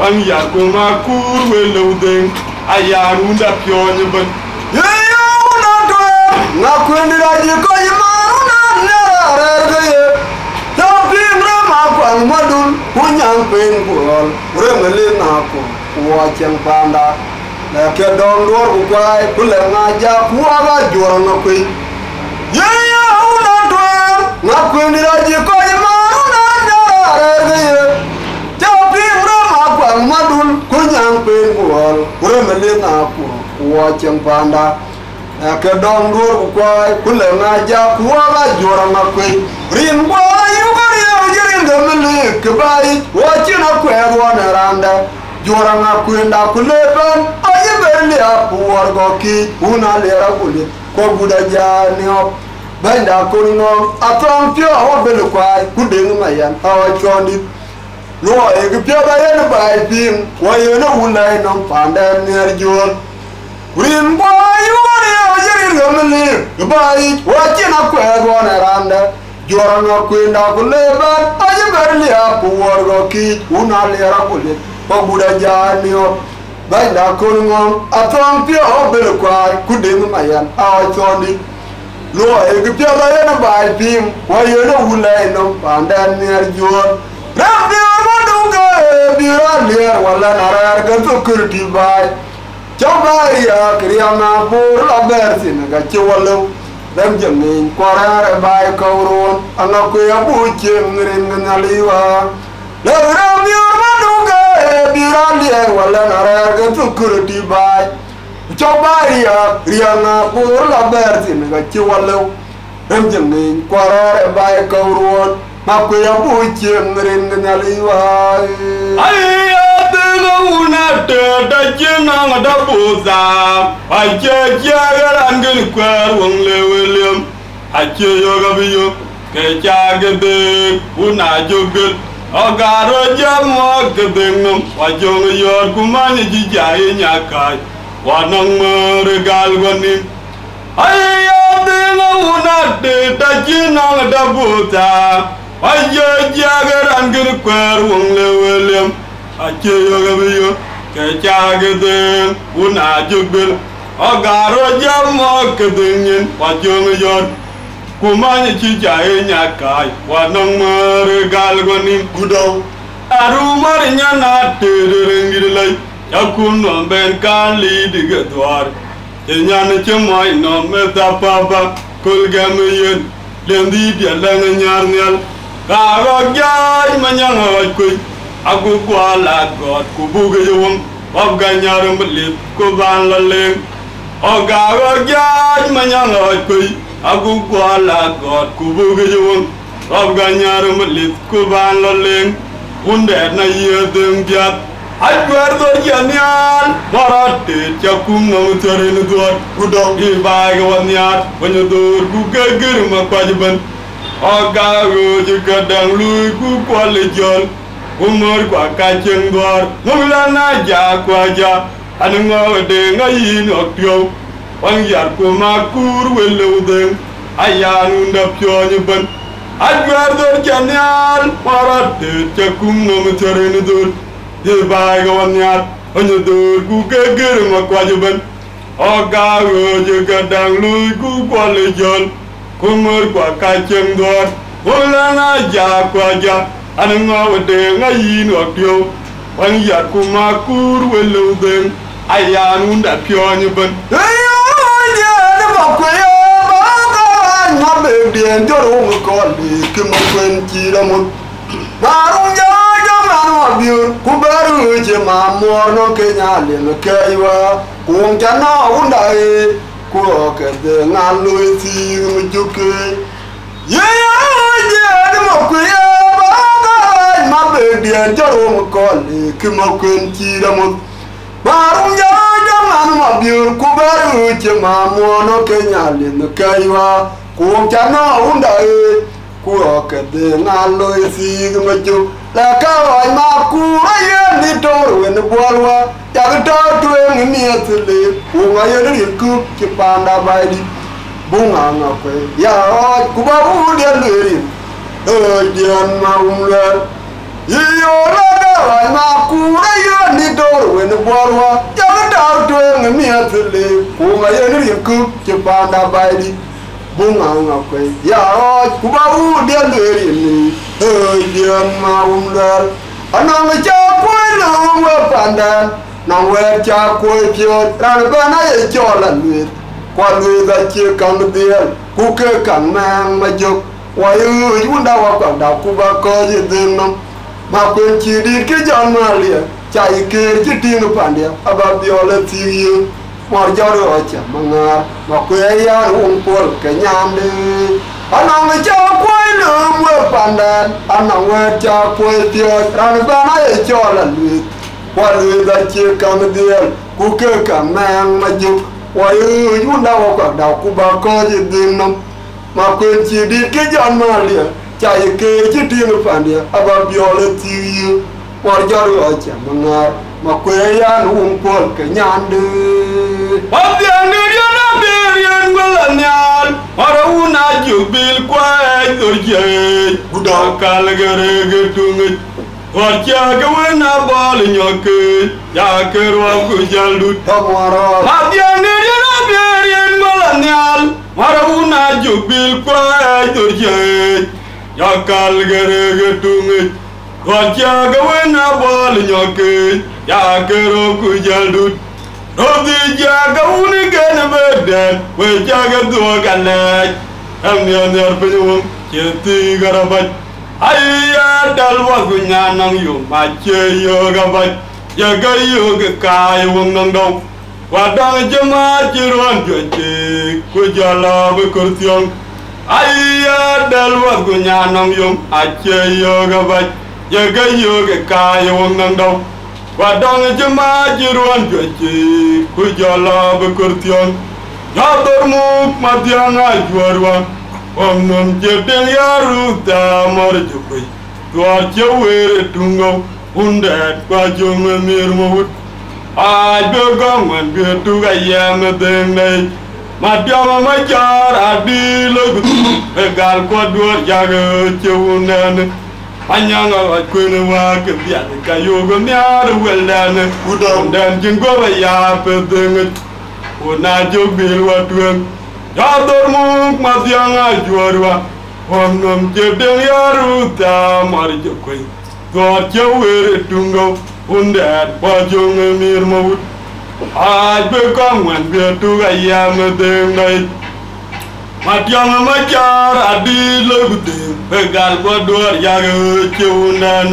S1: wanya kuma kurwe lodem ayanu na pyo nyeban
S2: yeyo na to na kwendira jiko yimaruna nerarege tapimra makwan madul kunyang pen kurol remele na ko wacheng panda na ke dong dor ku kwai kulenga ja kuaga jorno kwi yeyo na to na kwendira jiko yimaruna nerarege tapimra makwan madul kunyang pen kurol remele na ko wacheng panda ke dong dor ku kwai kulenga ja kuaga jorno kwi rin kwai jirin gamli kbai wachina kwero na randa joranga kwenda kuleban ayi berli apuwar goki una lera kule ko buda janio banda kunno atong pio obel kwai kudeng mayan awa chondi lo e pio ba yen bai pim wayena ulai no pandan ner jor rin boy wari jirin gamli kbai wachina kwero na randa joranga kwenda kuleban ayi berli apuwar goki una lera kule ko buda janio banda kunno atong pio obel kwai kudeng mayan awa chondi lo e pio ba yen bai pim wayena ulai no pandan ner jor rambi ormonduga biar liar wala narar ga tukurti bai coba ya kriana bor la bersin ga ciwalu dam jemin kuara bai kauron anak ya bucing ngirin ngaliwa la rambi ormonduga biar liar wala narar ga tukurti bai coba ya kriana bor la bersin ga ciwalu dam jemin kuara bai kauron ma ko ya bu chim rin na liwa
S1: ai ate ga una te da jina da buza ai che garan gel kwar wong le william ai che yo ga biyo ke cha ge de una jogel agaro jamo ge dengum wa jong yor kumani ji jai nya kai wa nang mer gal gonim ai ate ga una te da jina da buza Aja jagaran gir kwar wong le William ache yoga biyo ke chagede una jugbil agaro jamo kedengin wajong yor kumanya chi jae nyakai wanong mer galgonim
S2: gudaw
S1: aru marnya na terengir lai yakun no ben kali digadwar kenyan chemoi no meta papa kulgameyen lendi dia lang nyarnyal Karo jai manyang kui aku kuala god kubuge jong wabganyar melit kuban laleng o karo jai manyang kui aku kuala god kubuge jong wabganyar melit kuban laleng unde na yedeng biat Ajar dor janian marate cakum no terin dor kudo ibai gawaniat penyedur ku geger makwajiban Agago juga dang lui ku kualejol umur kwa kaceng dor mulana ja kwaja anungo de ngayin oktyo wangyar ku makur weludeng ayan undap yonyeban Ajar dor janian marate cakum no terin dor ibai gawaniat penyedur ku geger makwajiban Agago juga dang lui ku kualejol Kumur kwa kaceng dor Ulana ja kwaja Anunga wade ngayin wakyo Wangyar kumakur weludeng Ayan unda pionye ban
S2: Ayo dia makwe baka nabe dien jorong koli kemakwen ciramut Barung jaja manu abiur kubaru je mamor no kenyale no kaiwa Kuong jana undai Kuo kede ngalui si mujuke Yaya makwe baka nabe dien jorong koli kemakwen ciramut Barung jaja manu abiur kubaru je mamor no kenyale no kaiwa Kuong jana undai Kuo kede ngalui si mujuk La kawai makura yen di toru en bualwa Jaga tatueng niatli Bunga yen rikuk cipanda baidi Bunga ngakwe Ya oj kubabu dia lirin dian maumler Iyo la kawai makura yen di toru en bualwa Jaga tatueng niatli Bunga yen rikuk cipanda baidi Bunga ngakwe Ya oj kubabu dia lirin dian maumler Anong chakwe nungwa pandan Nang wer chakwe piot Rana bana ye chola luit Kwa luit da chie kang diel Kuke kang nang majuk Wayu yunda wakak da kuba koji dinam Makwen chidi ki jan malia Chai kir chitinu pandia Aba biola tiyo Marjaro ocha mangar Makwe yan umpul kenyamde Anong chakwe nungwa pandan Anong wer chakwe piot Rana bana ye chola luit Kwa luit da chie kang diel Kuke kang nang majuk Wayu yunda wakak da kuba koji dinam Makwen chidi ki jan malia Chai kir chitinu pandia Aba biola tiyo Marjaro ocha mangar Makwe yan umpul kenyamde
S1: Wabiang yana berian gwalanyal Marauna jubil kway dorjay Budakal gerege tungit Warcha gawena bal nyoke Yaker waku jaldut
S2: Tamara
S1: Wabiang yana berian gwalanyal Marauna jubil kway dorjay Yakal gerege tungit Warcha gawena bal nyoke Yaker waku jaldut Rodi jaga uni gana badan, we jaga dua galaj. Amni anyar penyung, ceti garabat. Ayya dalwa kunyanang yo, mace yo gabat. Jaga yo kekai wong nang dong. Wadang jemaat jiruan joce, kujala bekurtiong. Aya dalwa gunyanong yung ache yoga ba yaga yoga kaya wong nang daw wadong jema jiruan jochi kujala bekurtion yador muk madianga juarwa omnom jedeng yaru ta mor jukui tuar chewer tungo undet kwa jong mirmut ay begong man betu gayam deng nei Madiama majar adi lagu begal kuadur jaga cewunan Anyanga kuena wa kebiat kayu gemiar weldan dan jenggo ya pedenget una jobil watuan jador muk madianga juarwa omnom jedeng yaruta marjokoi dor cewer tunggo undat pajong mirmut Ai bekong man betu gayam deng nei Madiama majar adi lagu deng begal bodor yaga cewunan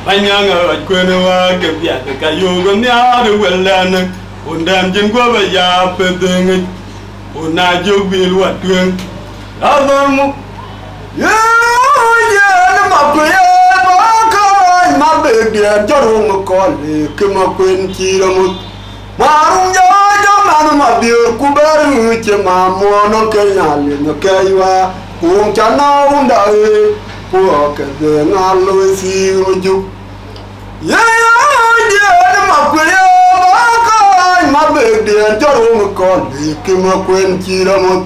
S1: Anyanga kuena wa kebiat kayu gemiar weldan undan jenggo ya pedenget una jobil watuan jador muk
S2: ya makuya makan mabegdian jorong kole kemakuen ciramut Marung jojo manu mabir kubaru cema mono kenyali no kaiwa kung chana undae puak de ngalo si rujuk ya makuya makan mabegdian jorong kole kemakuen ciramut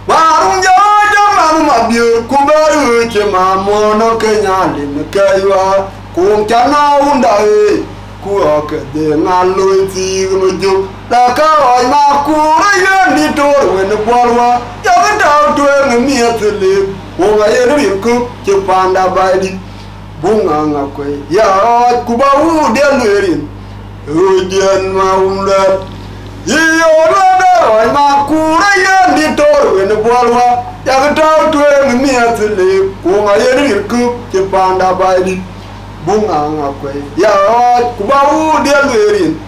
S2: Marung jojo manu mabir kubaru cema mono kenyali no kaiwa kung chana undae Kuak de ngalo si rujuk Laka oi makura yan di tor wen bolwa Jangan tau tueng miat selip Bunga yerin ku cepanda baidi Bunga ngakwe Ya kubau dia lerin Ujian maumlat Iyo lada oi makura yan di tor wen bolwa Jangan tau tueng miat selip Bunga yerin ku cepanda baidi Bunga ngakwe ya kubau dia lerin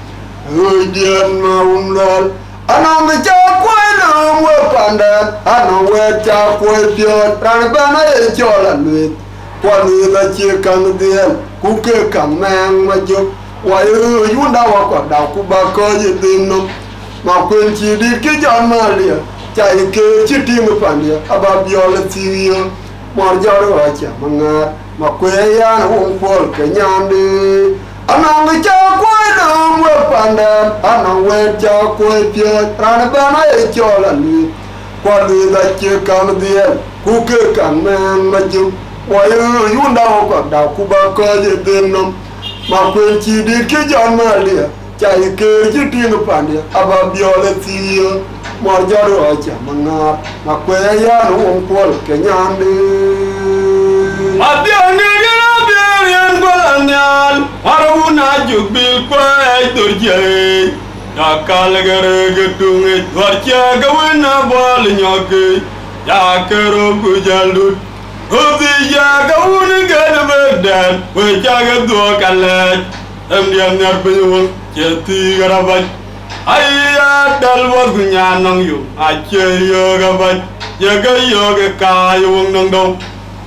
S2: ujian maumlal anong chakwe no we pandat anong we chakwe piot ran bana e chola luet kwani la chikang diel kuke kamang majuk wa yunda wa kwa da kubako yedino makwen chi di ke jamalia chai ke chiting pandia ababiola tiyo morjaro acha manga Makwaya na umpol kenyande Anang chakwe na umwe pandan Anang we chakwe piot Rana bana e chola li Kwa li da chikang diel Kuke kang men majuk Waya yunda wako da kubaka yedenom Makwen chidi ke jamalia Chai ke jiting pandia Ababiola tiyo Morjaro acha manga Makwaya na umpol kenyande
S1: Madianga girabian balanyal Maruna jubil kway turjay Yakal gara gedung warcha gawena bal nyoke Yakero kujaldut Hobi ya gawuna gadabdan Wajaga dua kalat Amdiam nyarpenyung Jati garabat Ayat dalwa gunyanang yung Aceh yogabat Jaga yoga kayung nang dong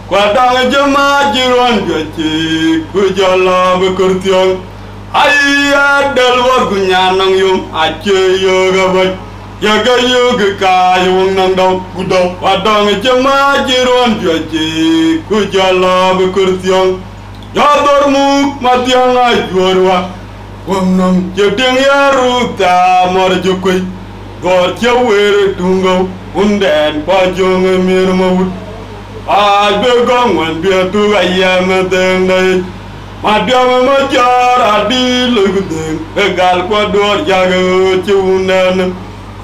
S1: Kwadang jema jiruan jochi kujala bekurtion Ayat dalwa gunyanang yung ache yoga bat Yaga yoga kayung nang daw kudaw Kwadang jema jiruan jochi kujala bekurtion Yador muk matiang ajuarwa Wamnam jedeng yaruta marjukui Gor cewer tunggaw unden pajong mirmawut Ai begong wan betu gayam deng nei Madiama majar adi lagu deng begal kuadur jaga cewunan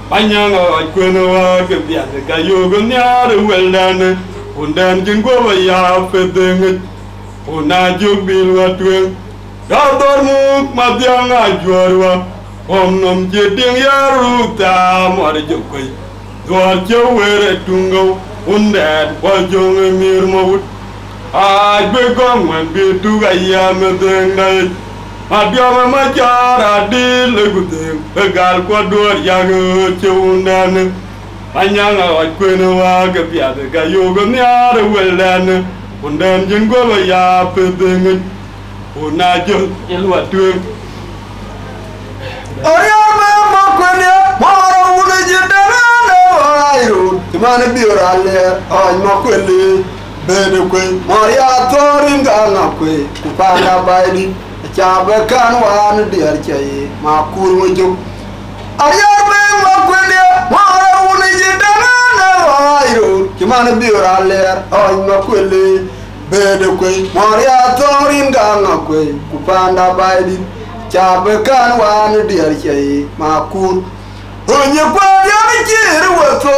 S1: Panjang kuena wa kebiat kayu gemiar weldan undan jenggo ya pedenget una jubil watueng Jador muk madianga juarwa omnom jedeng yaruta marjokoi Dor cewer tunggaw Undan pajong mirmawut Ai begong man betu gayam deng nei Madiama majar adi lagu deng begal kuadur jaga cewunan Anyanga wa kwena wa ga pia ga yo go nya de welan undan jin go ba ya pe deng una jo ilwa tu
S2: Aya ma kwena ma una jidana na airu timana biorale ay ma kwele bene kwe maria torin ga na kwe kupanda baidi chabe kan wan der chai ma kurmo jo Aya ma kwena ma una jidana na airu timana biorale ay ma kwele bene kwe maria torin ga na kwe kupanda baidi chabe kan wan der chai ma kur Onye kwa yana kiri wato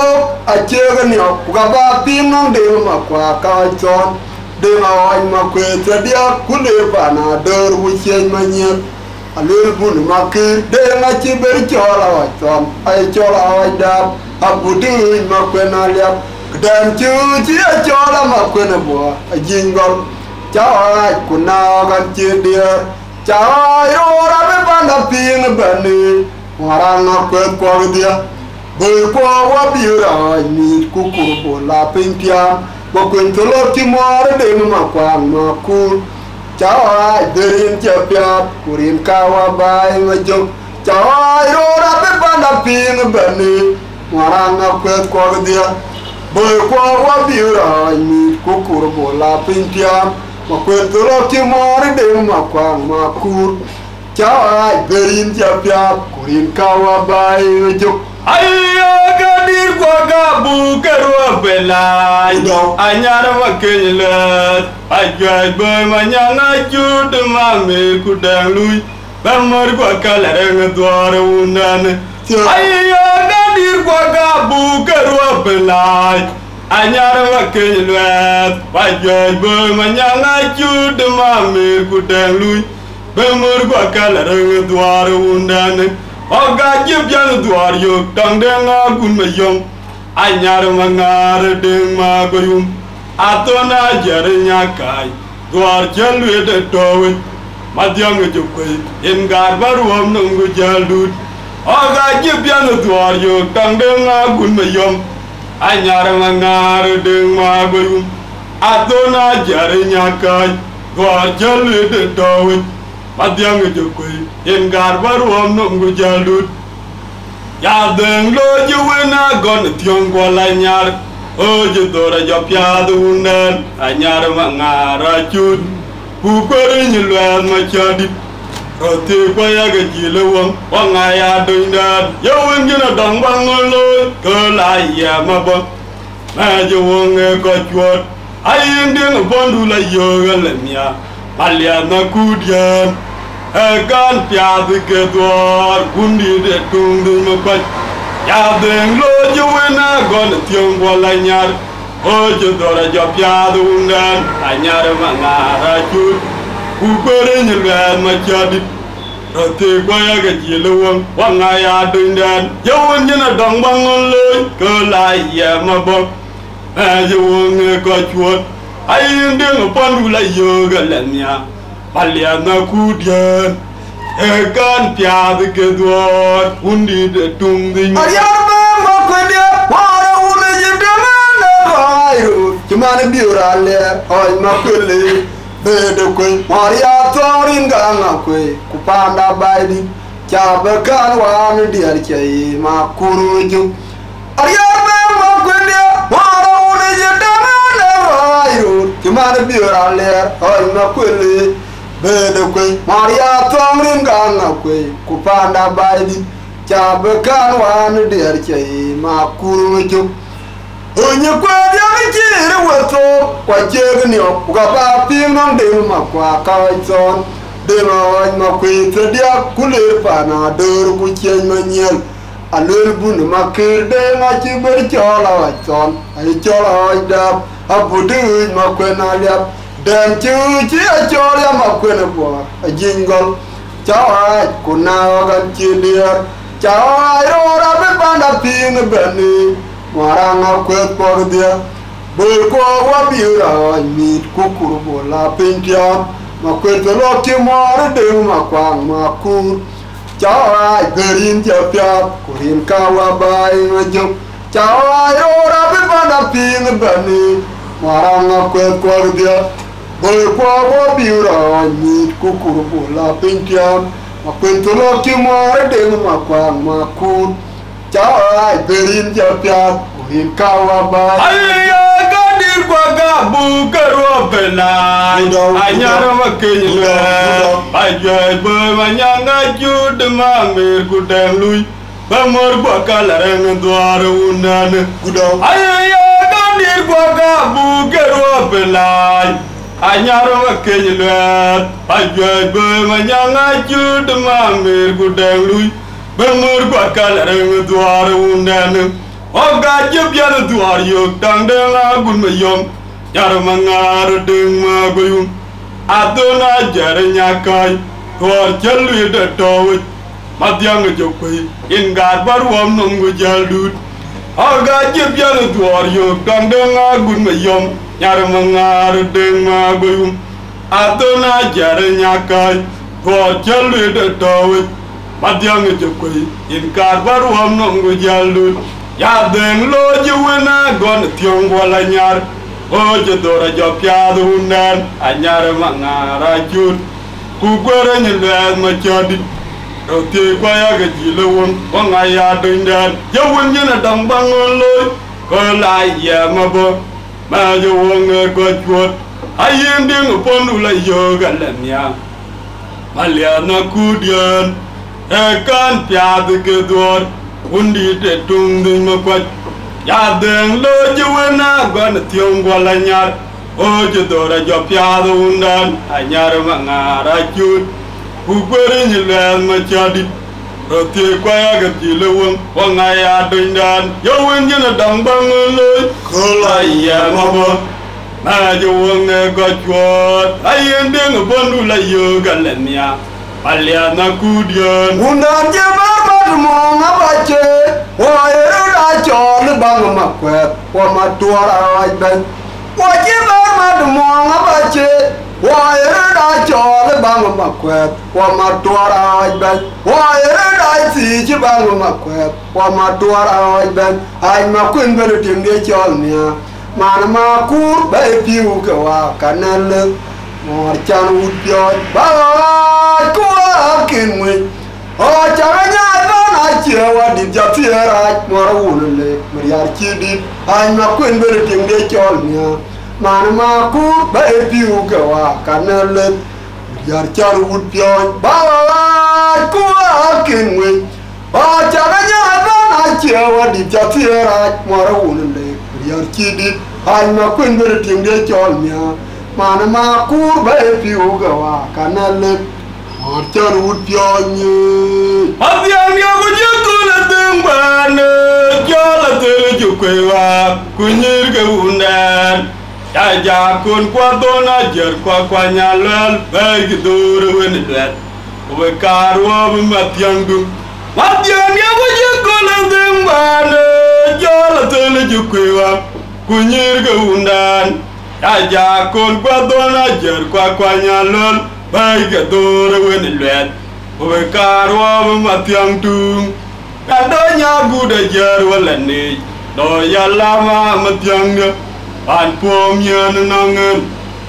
S2: a kega ni kukaba pinong de ma kwa kawachon de ma wany ma kweta dia kule pa na dor wuchen ma nyek alul bun ma kir de ma chiber chola wachon ay chola wajda abudu ma kwena liap kdan chuchi a chola ma kwena bua a jingol chawa kuna gan chidir chawa yora be banda ping bani Maranga kwet kwa dia boy kwa wabira ni kukuru la pintia kwa kwentolo timore de ma kwa ma ku chawa derin chapya kurin kawa bai majo chawa rora pe banda ping bani maranga kwet kwa dia boy kwa wabira ni kukuru la pintia kwa kwentolo timore de ma kwa ma ku Chawai berin chapya kurin kawa bai juk
S1: Ayya gadir kwa gabu kerwa belai Anyara makilat Ajay boy manyanga chud mami kudang lui Bamar kwa kalareng dwara undan Ayya gadir kwa gabu kerwa belai Anyara makilat Ajay boy manyanga chud mami kudang lui Bemur kwa kalareng dwar undan Oga jibjan dwar yok tang denga gun mayong Anyar mangar deng ma goyum Atona jare nyakai Dwar jalwe de towe Madyang jukway Ingar baruam nungu jaldut Oga jibjan dwar yok tang denga gun mayong Anyar mangar deng ma goyum Atona jare nyakai Dwar jalwe de towe Madyang jukway Ingar baruam nungu jaldut Yadeng lo juwena gon tiong kwa lanyar Oje dora jopya dunan Anyar mangara chud Kukwari nyilwan machadit Roti kwa yaga jilawang Wangaya dundan Yawin jina dong bangolo Kelaya mabang Maja wonge kochwat Ayin ding bondula yoga lemya Malia kudian Ekan piadu kedwar Kundi de tungdu makwaj Yadeng lo juwena gon tiong kwa lanyar Oje dora jo piadu undan Anyar mangara chud Kukwere nyilwan machadit Roti kwa yaga jilawang Wangaya dundan Yawin jina dong bangon loy Kelaya mabang Maja wonge kochwat Ayin ding pandula yoga lemya Malia kudian Ekan piadu kedwar Undi de tungding
S2: Ayar ma kwenya wara una jidana na airu Chumana biorale ay ma kwele bede kwe Maria torin ga na kwe kupanda baidi Chabe kan wan diar chai ma kuruju Ayar ma kwenya wara una jidana na airu Chumana biorale ay ma kwele bede kwe Maria torin ga na kwe kupanda baidi Chabe kan wan diar chai ma kuruju Onye kwa yana kiri wato kwa chegni ukapa pinong de ma kwa kawachon de ma wany ma kweta dia kulir pana dor ku chen ma nyel alul bun ma kir de ma chiber chola wachon ay chola wajda abudu ma kwena liap den chuchi a chola ma kwena bo a jingol chawa kuna gan chidir chawa rora be panda ping bani Maranga kwet por dia Boy ko wabira Mit kukuru bola pintia Ma kwet lo ki mara de ma kwang ma kur Chawa gerin japya Kurin kawa bai ma jok Chawai ora bibana ping bani maranga kwa dia boy kwa bo biura ni kukuru la pinkiam makwentolo kimore de makwang makut chawai berin japya urin kawaba
S1: ayya gadir kwa gabu karo belai anyara makinle ayay boy manyanga jud mamir kudem lui bamor kwa kalareng duar unan
S2: kudo
S1: ayya gadir kwa gabu karo belai anyara makinle ayay boy manyanga jud mamir kudem lui bamor kwa kalareng duar unan oga jebyan duar yok tang denga gun mayom yar mangar deng ma goyum adona jar nyakai duar chalu de tawit madyang jokoi ingar barwam nungu jaldut oga jebyan duar yok tang denga gun mayom yar mangar deng ma goyum adona jar nyakai duar chalu de tawit madyang jokoi ingar barwam nungu jaldut ya deng lo juwena gon tiong wala nyar o jodora jopya dunan anyar mangara jut ku gwere nyel ma chadi o te kwa ya ga jilawon wanga ya dundan jawun nyina dang bangon lo ko la ya mabo ma jo wonga go chwot ayen ding ponu la yo galamya malya na kudian e kan pya de ke dor undi te tung ding ma kwat ya deng lo juwena gon tiong wala nyar o jodora jopya undan anyar mangara jut ku gwere nyel ma chadi o te kwa ya ga jilawon wanga ya dundan yowin nyina dang bangon lo ko la ya mabo ma jo wonga go chwot ayen ding bondu la yo galemya palya na kudian
S2: undan je mo ngabache wa era chol bang makwet wa matura ai ben wa je ma mo ngabache wa era chol bang makwet wa matura ai ben wa era si je bang makwet wa matura ai ben ai ma kun ben tim de chol nia man ma kur ba piu ke wa kanal mo chan u pyo ba ku kin wi o chanya chewa di jatiera moro wulele mariar chidi ay ma kwen bere timde chol nya man ma ku ba epiu ke wa kanale mariar char wud pyon ba ku akin we o chaganya ba na chewa di jatiera moro wulele mariar chidi ay ma kwen bere timde chol nya man ma ku ba epiu ke wa kanale Marchar would pionye.
S1: Abiang yago jukula tumbane, jala tele jukwewa, kunyir ke undan. Jaja kun kwa dona jer kwa nyalal, bagi dure wenidlet. Uwe karwa bimatiang dum. Abiang yago jukula tumbane, jala tele jukwewa, kunyir ke undan. Jaja kun kwa dona jer kwa nyalal. Baik dore wenilwet, uwe karwa matiang tung. Kadanya guda jar walani, do yalama matiang pan pom yan nangen.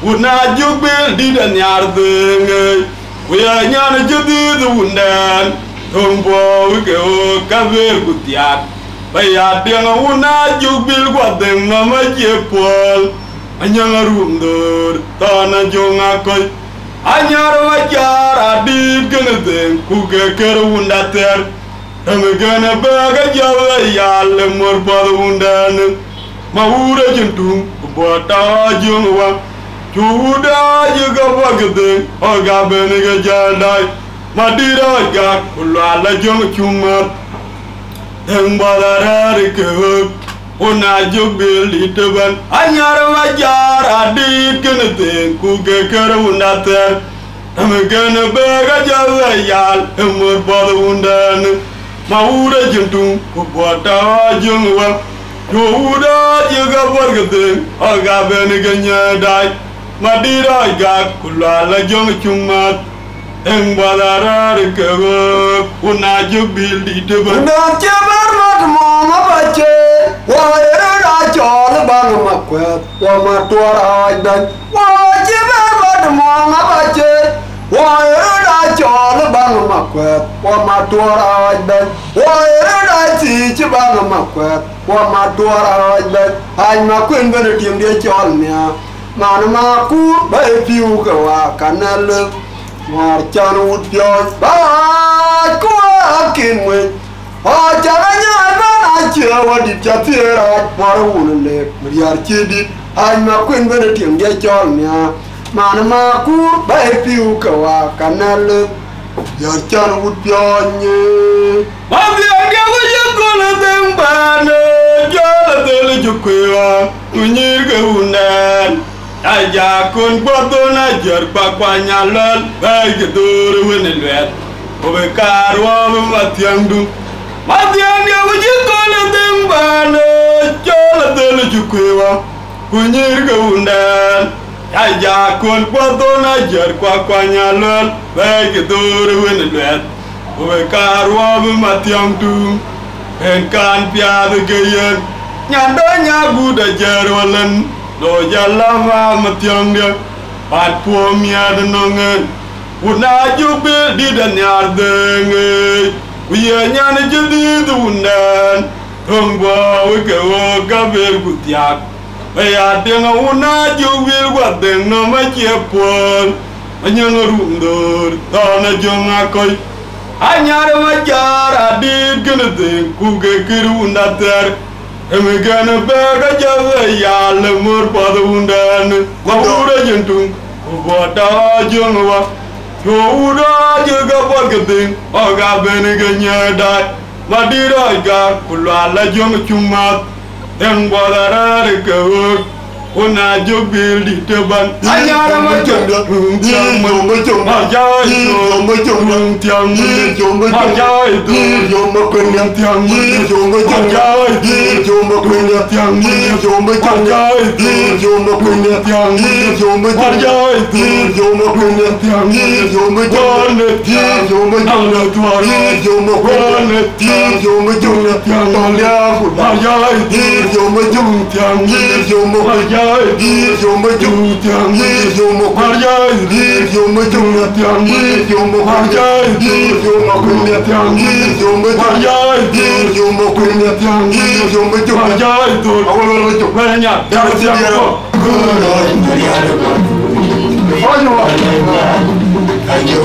S1: Una jubil di dan yar denge, we nyan jadi dundan. Tumbo wike o kaver gutiak, bayat yang una jubil guadeng nama jepol. Anyang rumdur, tanah jongakoy. Anyar wajar adit genedeng kuke kerundater Ramegana baga jawa yal morpad undan Maura jentung bota jungwa Chuda juga bagedeng oga benega jaldai Madira ga kulala jung chumat Deng balarari kewek Una jubil iteban anyar wajar adit genedeng kuke kerundater Ramegana baga jawa yal morpad undan Maura jentung bota jungwa Chuda juga bagedeng oga benega jaldai Madira ga kulala jung chumat eng badara rekago una jubil di deban
S2: na chabar mat mama bache wa era chol bang makwet wa matwara dan wa chabar mat mama bache wa era chol bang makwet wa matwara dan wa era chi bang makwet wa matwara dan ai ma kwen ben tim de chol nya man ma ku bai piu ka wa kanal mar chan ut pyo ba ku akin we a charanya ba na chia wa di cha tira mar un le riar chi di ai ma kwen ben tim de chol nya man ma ku bai piu ka wa kanal yar chan ut pyo nye
S1: ma bi anga wa ye ko la dem ba ne ja la de le ju ku wa unyir ga unan aja kun bodo na jer kwa nyalal bai ge dore wene lwet o be karwa ma tiandu ma tianga wa ye ko la dem ba ne ja la de le ju ku wa unyir ga unan aja kun bodo na jer kwa nyalal bai ge dore wene lwet o be karwa ma tiandu en kan pia de geyen nyando nyagu da jer walan do jalama matyang dia pat puomia de nongen una jubil di dan yar denge wiya nyane jidi dunan tongbo wike wo gaber gutyak baya denga una jubil wadeng no machiepon anyang rumdor tana jonga koy anyar majar adid genede kuge kirunda ter emegana bega jave yal mur pada undan wura jentung ubata jongwa yo ura juga bagding oga benega nyada madira ga kulala jong chumat en bodara ko una jobil di teban anyara ma jongda tiang ma jongda ajai ma jongda tiang ma ajai ma kenya tiang ma ajai ma kenya tiang ma ajai ma kenya tiang ma ajai ma kenya tiang ma wane tiang ma jongda tuari wane tiang ma jongda tiang ya ajai ma jongda tiang ma ajai yo me jung tiang yo me parjai yo me jung tiang yo me parjai yo me kun tiang yo me parjai yo me kun tiang yo me jung parjai to awal to banyak dar tiang ko ayo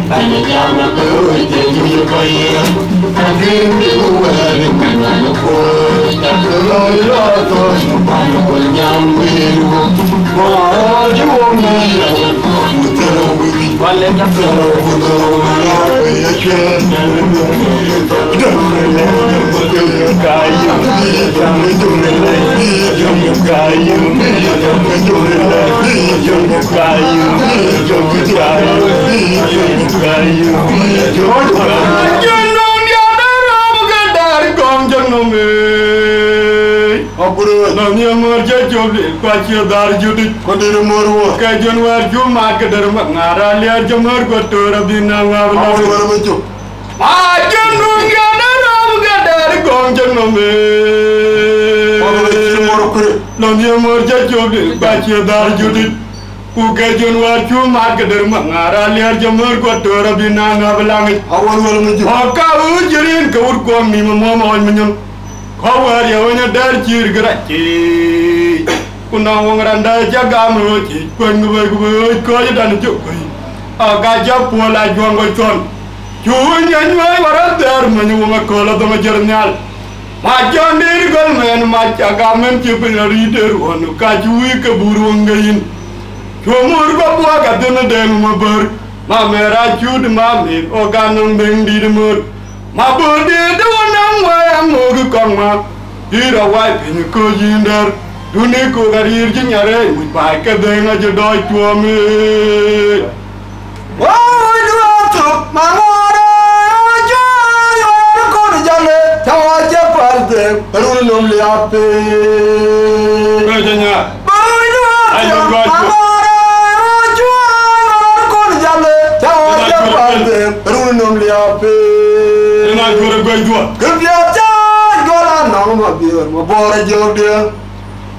S3: Panajama kote yukoye Agimi uwele kanano kote Kakoloyoto Shupano kunyambiru Maaju omila Mutero wiki Wale kapero Mutero wiki Yashen Dumele Kayu Dumele Kayu Dumele Kayu Kukajon warju marketer mangara liar jamur ko tora binanga belang
S2: awal wal meju
S3: aka ujirin ke ur ko mi mama on menyong kawar ya wanya dar jir geraci kuna wong randa jaga meroci kon ngwe ko dan jokoi aga japola jongo ton junya nyai warar dar menyu wong ko la do jernyal ma jondir gol men ma jaga men ci rider on ka juwi ke buru ngayin Jomur ko buaga dena den mabur ma mera chud ma mi oganong beng di demur ma bodi de wonang wa amog kongma ira wai pin ko jinder duni ko garir jinyare wi ba ka denga je doi tuami
S2: wa du to mangora jo yo ko jale tawa je palde liape.
S3: Kajanya.
S2: Bayu
S3: Ayo,
S2: tiang
S3: gua-
S2: mangara jual kon jale. Jawa jabade runum liape.
S3: Ina jure gue dua.
S2: Kebiasa gola nang ma biar ma bora jode.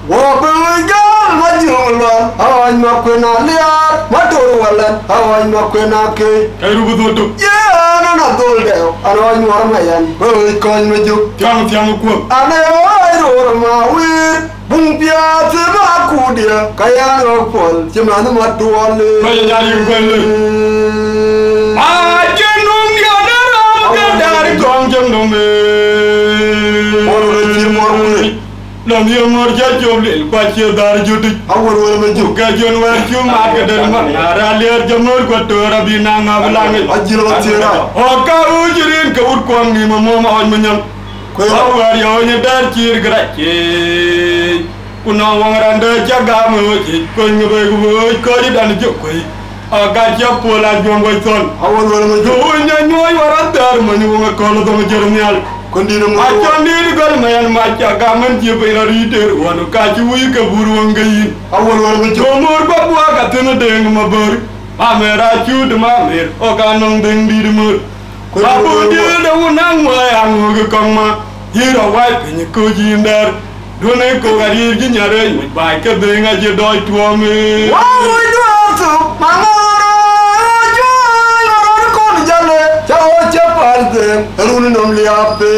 S2: Wa begal ma jumla awan ma kwena liat ma tor walan awan ma kwena ke.
S3: Kay rubu doto.
S2: Ya na dol de awan ma mayan. Boy kon ma juk.
S3: Tiang ku.
S2: Ane oi ro ma wi bung pia te ma ku dia kaya ro pol cuma na ma tuale.
S3: Kajanya yu gue le. Ajenung ya dalam dari gongjong dome.
S2: Moro le ci moro le.
S3: Nam yo mor ja joble kwa ci dar juti.
S2: Awor wala ma juk.
S3: Ga jon war ci ma ga der ma ara leer jamor ko to rabi na nga blangi.
S2: Ajiro tira.
S3: O ka ujirin ka ut ko ni ma moma on ma nyam.
S2: Ko
S3: Ko war yo ni dar ci gra ci. Kuna wangrande ja ga mo ci ko ngbe ko di dan jokoy. Aga ja pola jongo ton.
S2: awor wala ma juk.
S3: Yo nya nyoy wara dar ma ni wonga ko lo do jernial.
S2: Kondino mo.
S3: Acondir gol mayan maca gaman ci bayra riter wonu ka ci wuy ka bur wonga yin.
S2: Awor wala ma juk.
S3: Gomor ko bua ka tena deng ma bor. Amera ciud ma mer o ka nong deng di mur. Abu di de unang ma yang go kong ma. Hira wai pin ko jindar. Done ko garir gi nyare mu ba ka deng a je doi tuo me.
S2: Wow, itu tu mangara jual orang kon jale. Jawa cepat deh, runun nom liape.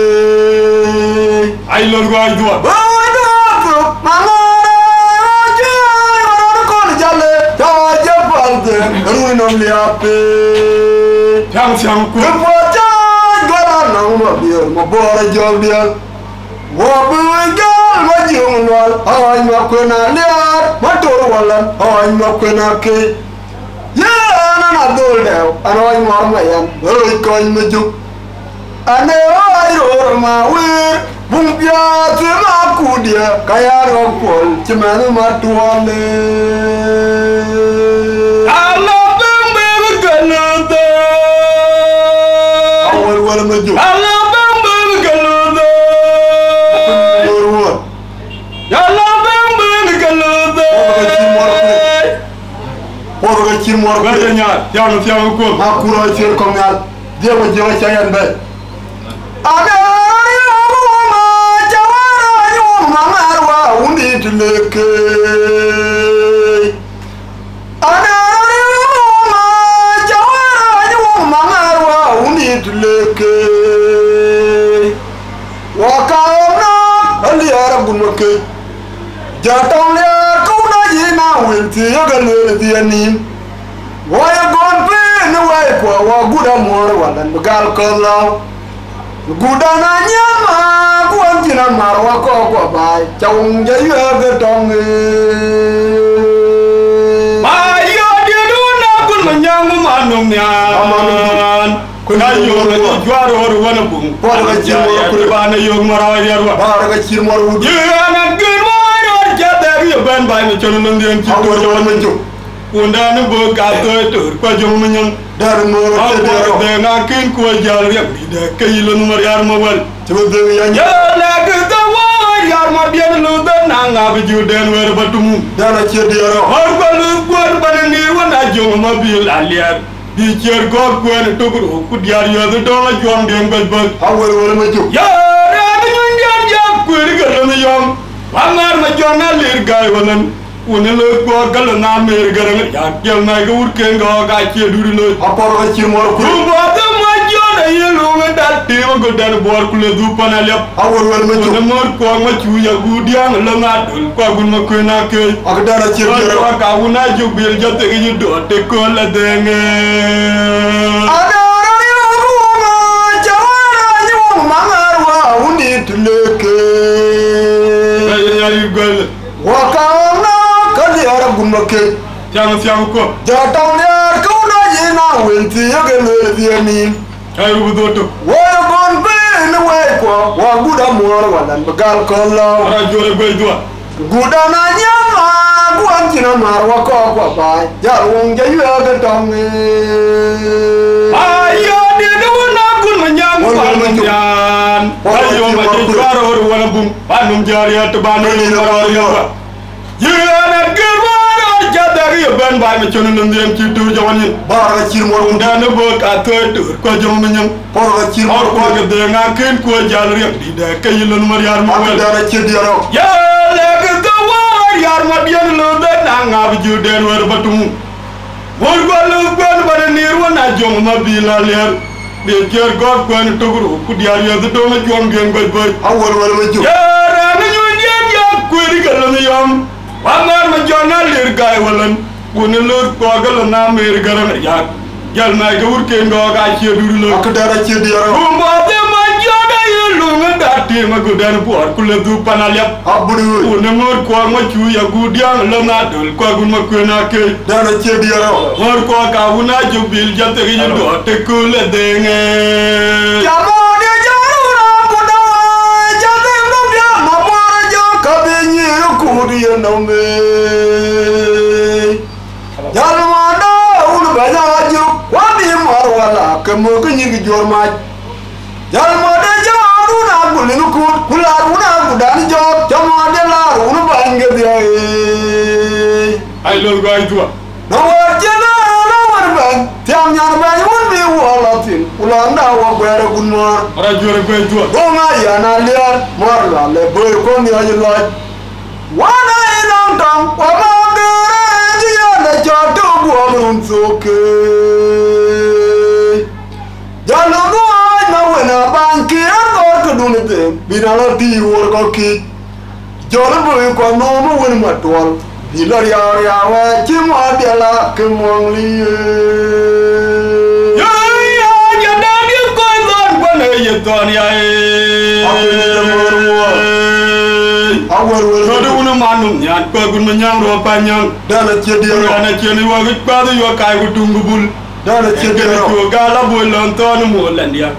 S3: Ai lor go ai dua.
S2: Wow, itu tu mangara jual orang kon jale. Jawa cepat deh, runun nom liape.
S3: Siang ku.
S2: Kepocan gola nang ma biar ma bora jol dia. Wa begal ma jung wal awan ma kwena liat ma tor walan awan ma kwena ke. Ya na dol de awan ma ma yan oi kon ma juk. Ane oi ro ma wir bung pia te ma ku dia kaya ro pol cemana ma tuale.
S3: Allah beng beng galada.
S2: Awal wala ma juk.
S3: Allah beng beng galada.
S2: Dorwa.
S3: Allah beng beng galada.
S2: Poro ga ci mor ko.
S3: Kajanya tiang ku.
S2: Ma kuro ci ko ngal. Dia ma jewa cayan be. Aga yo ma jawara yo ma marwa undi tuleke. Aga yo ma jawara yo ma marwa undi tuleke. Wa kaona ali arabun ke. Jatong le ko na yina winti yoga le dianin. Wa gon pe no wa ko wa guda mor walan gal ko law. Guda na nyama kuan jina marwa ko bai chong ja yoga dong.
S3: Ayo dia duna kun menyang manum nyan. Kun ayo na juar or wana bung.
S2: Poro ga ci mor ko.
S3: Bana yo marawa yarwa.
S2: Bara ga ci mor wu.
S3: Yana kun war jada yo ban ba ni chono ndien ci
S2: Awor
S3: to.
S2: wala ma juk.
S3: Unda ni bo ka to ko jom menyang.
S2: Dar mor
S3: Aku
S2: te dero.
S3: de na kin ko jal ya bi de kay lo numar yar ma wal.
S2: Ci ba de ya nya.
S3: Ya la ke da war yar ma bien lo da na nga bi ju den wer batumu.
S2: Dana ci dero.
S3: Har ko lu gor bana ni wana jom ma bi aliar. Bi cer ko ko ne to ko ku diar yo do la jom den bel bel.
S2: Awor wala ma juk.
S3: Ya ra bi ñu ñaan ya ko ri ga la yom. Amar ma jona lir gay wonan. Une le ko gal na mer garan ya gel na ga wur ke nga ga ci duri le.
S2: Aporo ga ci mor ko.
S3: Ku ba da ma jona yelu nga dal te ma go dal bor ku le du pana lepp.
S2: Awor wala ma
S3: Ne
S2: juk.
S3: mor ko ma ci ya gu diang la nga dul ko gun ma ko na ke.
S2: Ak dana ci dero.
S3: Ko ka wuna ju bil jotte gi ñu do te ko la denge.
S2: Adara yo ma jawara yo ma marwa undi tuleke.
S3: Ay ñari gol.
S2: Wa kaona kali arabun ke.
S3: Siang ko.
S2: Jatong ya ko na yina winti yoga le diani.
S3: Ay rubu doto.
S2: Wa gon be no wa ko wa guda mor walan bagal ko law.
S3: Ara jore gol dua.
S2: Guda na nyama guan jina marwa ko bai. Jarung ja yoga dong.
S3: Ayo dia do na gun menyang
S2: Wal- wal-
S3: pan. Ayo ma Karo wala bum banum jariya to banu mara yana girmara jadari ban bay ma chonu ndem ci tu jawani
S2: bara ci mo
S3: ndana bo ka to ko jom nyam
S2: bara ci mo
S3: ko ga de nga ken ko jall rek di de kayilon mariar mo wel
S2: dara ci diaro
S3: ya le ga war yar ma bien lo de na nga bi ju den war batum wor gol ba nir wona jom ma bi la leer be ker god ko en togru ku diar ya do ma jom gen goy boy
S2: awol wala ma ju
S3: ya ra na ñu ndem ya ku ri gal na yom Wangar ma jona lir gay walan woni lor ko gal na mer garan ya gal na ga wurke ndo ga ci duru lo
S2: ak dara ci diaro
S3: mo de ma jona yelu nga datti ma go dan por ku le du panal yap
S2: aburu
S3: woni mor ko ma ci ya gu diang la na dol ko gu ma ko na ke
S2: dara ci diaro
S3: mor ko ka wona jubil jatte gi do te ku le de nge
S2: jamo de jaruna ko da jatte ndo bia ma para jo ka be ni ku di no me jalmada ul bajaaju wa bi marwala ke mo ko ni gi jor ma jalmada jaruna bulin ku kularuna gudan jo jamade laruna bange dia
S3: ay lol gay tuwa
S2: no wajena no warban tiam nyar ba won bi walatin ulanda wa gwere gunmar
S3: ara jore gay tuwa
S2: goma yana liar marla le boy ko ni ajla wana inam tam wa magere ji yana jodo bu amrun soke jalo go na wena banki ko ko dunite binala ti wor ko ki jolo boy ko no mo wen matwal bilar ya wa ci mo de la ke mo li
S3: ya ya da bi ko don ko ne ye ton ya
S2: awar
S3: Todo uno manum nyan ko gun ma nyang ro pa nyang
S2: dana ci diaro
S3: dana ci ni wa git pa yo kay gu tungu bul
S2: dana ci diaro
S3: ko gala bol lon ton mo landia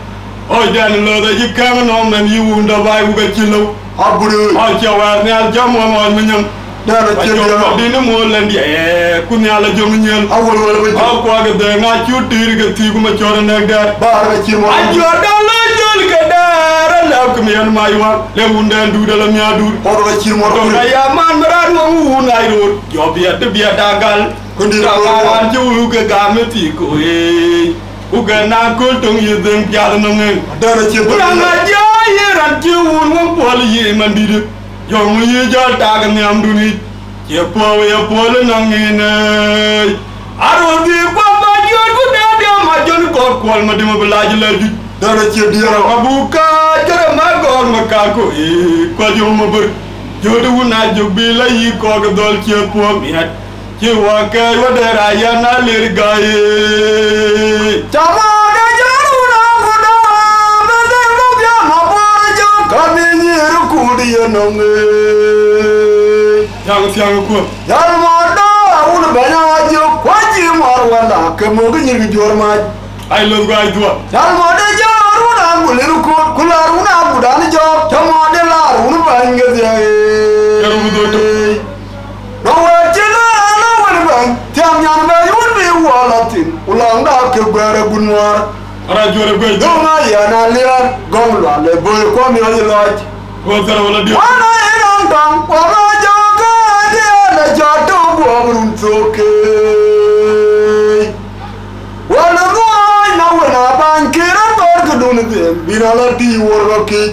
S3: o dan lo da yikam no men yiwunda bay bu ga ci law
S2: aburu
S3: o ci war ne al jam mo mo nyang
S2: dana ci diaro
S3: dina mo landia ku ni ala jom ñel
S2: awal wala ba
S3: o ko ga de nga ci tir ga ti gu ma cioro nek dar
S2: ba ga ci mo
S3: ajo da la jol ga dar la ko mi yan may wa le wunda du da la mi adur
S2: ko ga ci mo
S3: ko na ya man maran mo wu na ro yo biya dagal
S2: ko ndi
S3: da wan ju ga ga me ti ko e u ga na ko tong ye den ya no ngen
S2: dana ci
S3: bu na ja ye ran ti wu mo pol ye man di de yo mo ye ja ta ga mi am du ni ye pol na ngen aro di ko ba yo ku da de ma jon ko ma di mo belaaj la ju
S2: dana ci diaro
S3: abuka jere ma gor ma ka ko e ko jo mo beur jodu wona jogbi la yi ko ga dol ci pom yat ci wa kay wa de ra ya na lir gaye
S2: jama de jaruna ko da be de lo bia ma para jo ka be ni ru ku di no me
S3: yang ko
S2: jalmada ul bajaaju wa ci marwala ke mo ga ni jor ma
S3: ay lo gay do
S2: jalmada jaruna bulin ku kularuna gudan jo jamade laruna bange dia
S3: yaro mu do to
S2: no wajena no warban tiam nyan ba yun bi walatin ulanda ke gwere gunwar
S3: ara jore gay do
S2: doma yana liar gomla le boy ko mi ani loj
S3: ko zara wala di
S2: wana iran tam wala joga dia na jodo bu amrun soke wala goy na wana bankira tor ko dun de binala ti wor ki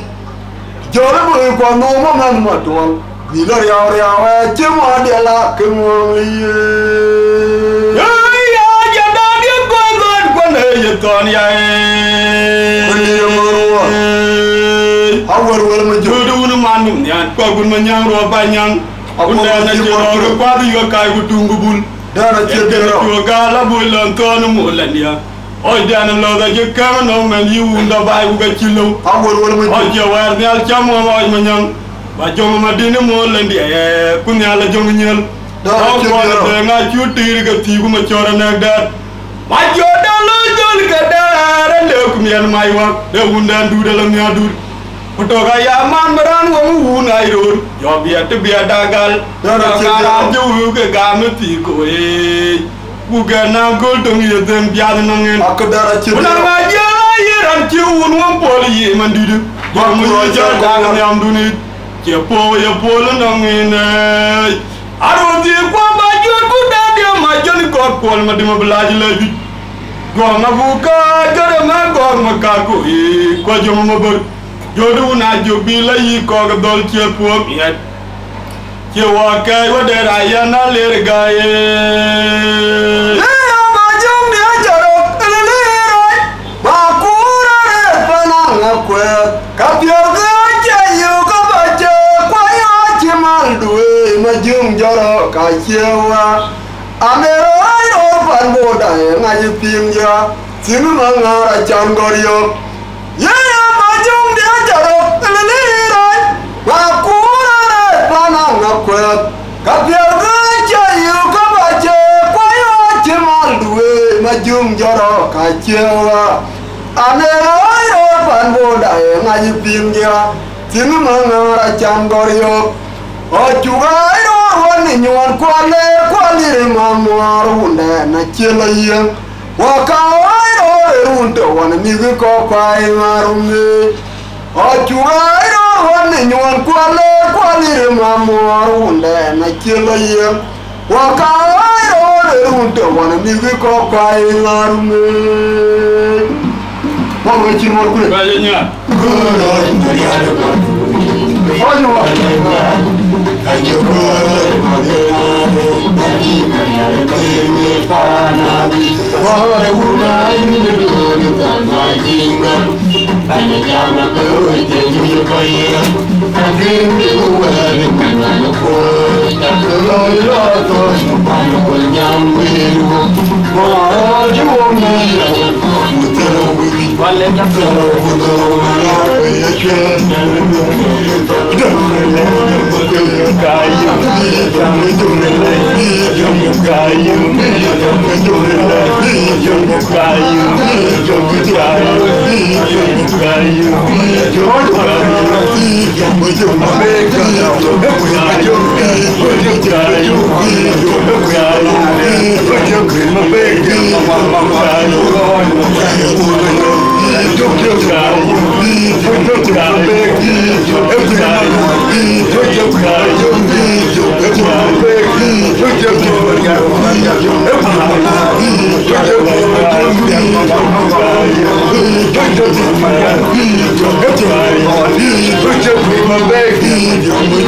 S2: jore boy ko no mo man matwal bilar ya wa chemo de la ke mo liye
S3: ya ja da di ko god ko ne ye ton ya
S2: awar wala ma
S3: jodu wona manum nyan ko gun ma nyang ro ba nyang unda na ci ro ko bi yo kay gu tungu bul
S2: dana ci diaro
S3: ko gala bul lon ton mo landia o dan lo da je kam no men yiwunda bay bu ga ci law
S2: awar wala ma
S3: o je war ne al cham mo ma nyang ba jom ma dina mo landi ku ni ala jom ñel
S2: dana ci diaro
S3: de nga ci tir ga ti bu ma cioro nek dar ma jo da lo jol ga dar le ku mi yan may wa de wunda du de la mi adur to ga ya man maran wo mu na iro yo biya dagal
S2: dana ci diaro
S3: ju ga me ti ko e ku ga na gol to mi den biya no ngen
S2: ak dara ci
S3: una
S2: diaro
S3: ma ja ye ran ci won won pol yi ye man di de gor mo ye jar da nga am du ni ye po la ngi ne aro di ko ba jor ku da de ma jon ko ko ma di ma blaaj la bi gor na bu ka jare ma gor ma ka ko e ko jom ma bër jodu na jobi la yi ko ga dol ci po ye ci wa kay wa de ra ya na le ga ye
S2: ma jom ni jaro le rai ba ku ra re pa na nga ko ka pyo ga che yu ka ba che kwa yo chi mal duwe ma jom jaro ka chewa amero ai ro pan bo da nga ji ping ya sinu ma nga ra chan gor yo ye ma jom ni jaro le rai ba ku ra re pa na nga ko ka pyo ga che yu ka ba che kwa yo chi mal duwe ma jom jaro ka chewa amero ai ro pan bo da nga ji ping ya sinu ma nga ra chan gor yo o chugai ro won ni nyon kwale ma mwar hunde na chela yen wa ka ai ro runde won mi ko kwai marunge o chugai ro won ni nyon kwale ma mwar hunde na chela yen wa ka ai ro runde won mi ko kwai marunge wa ma chi mo ku
S3: ba ye nya
S2: Every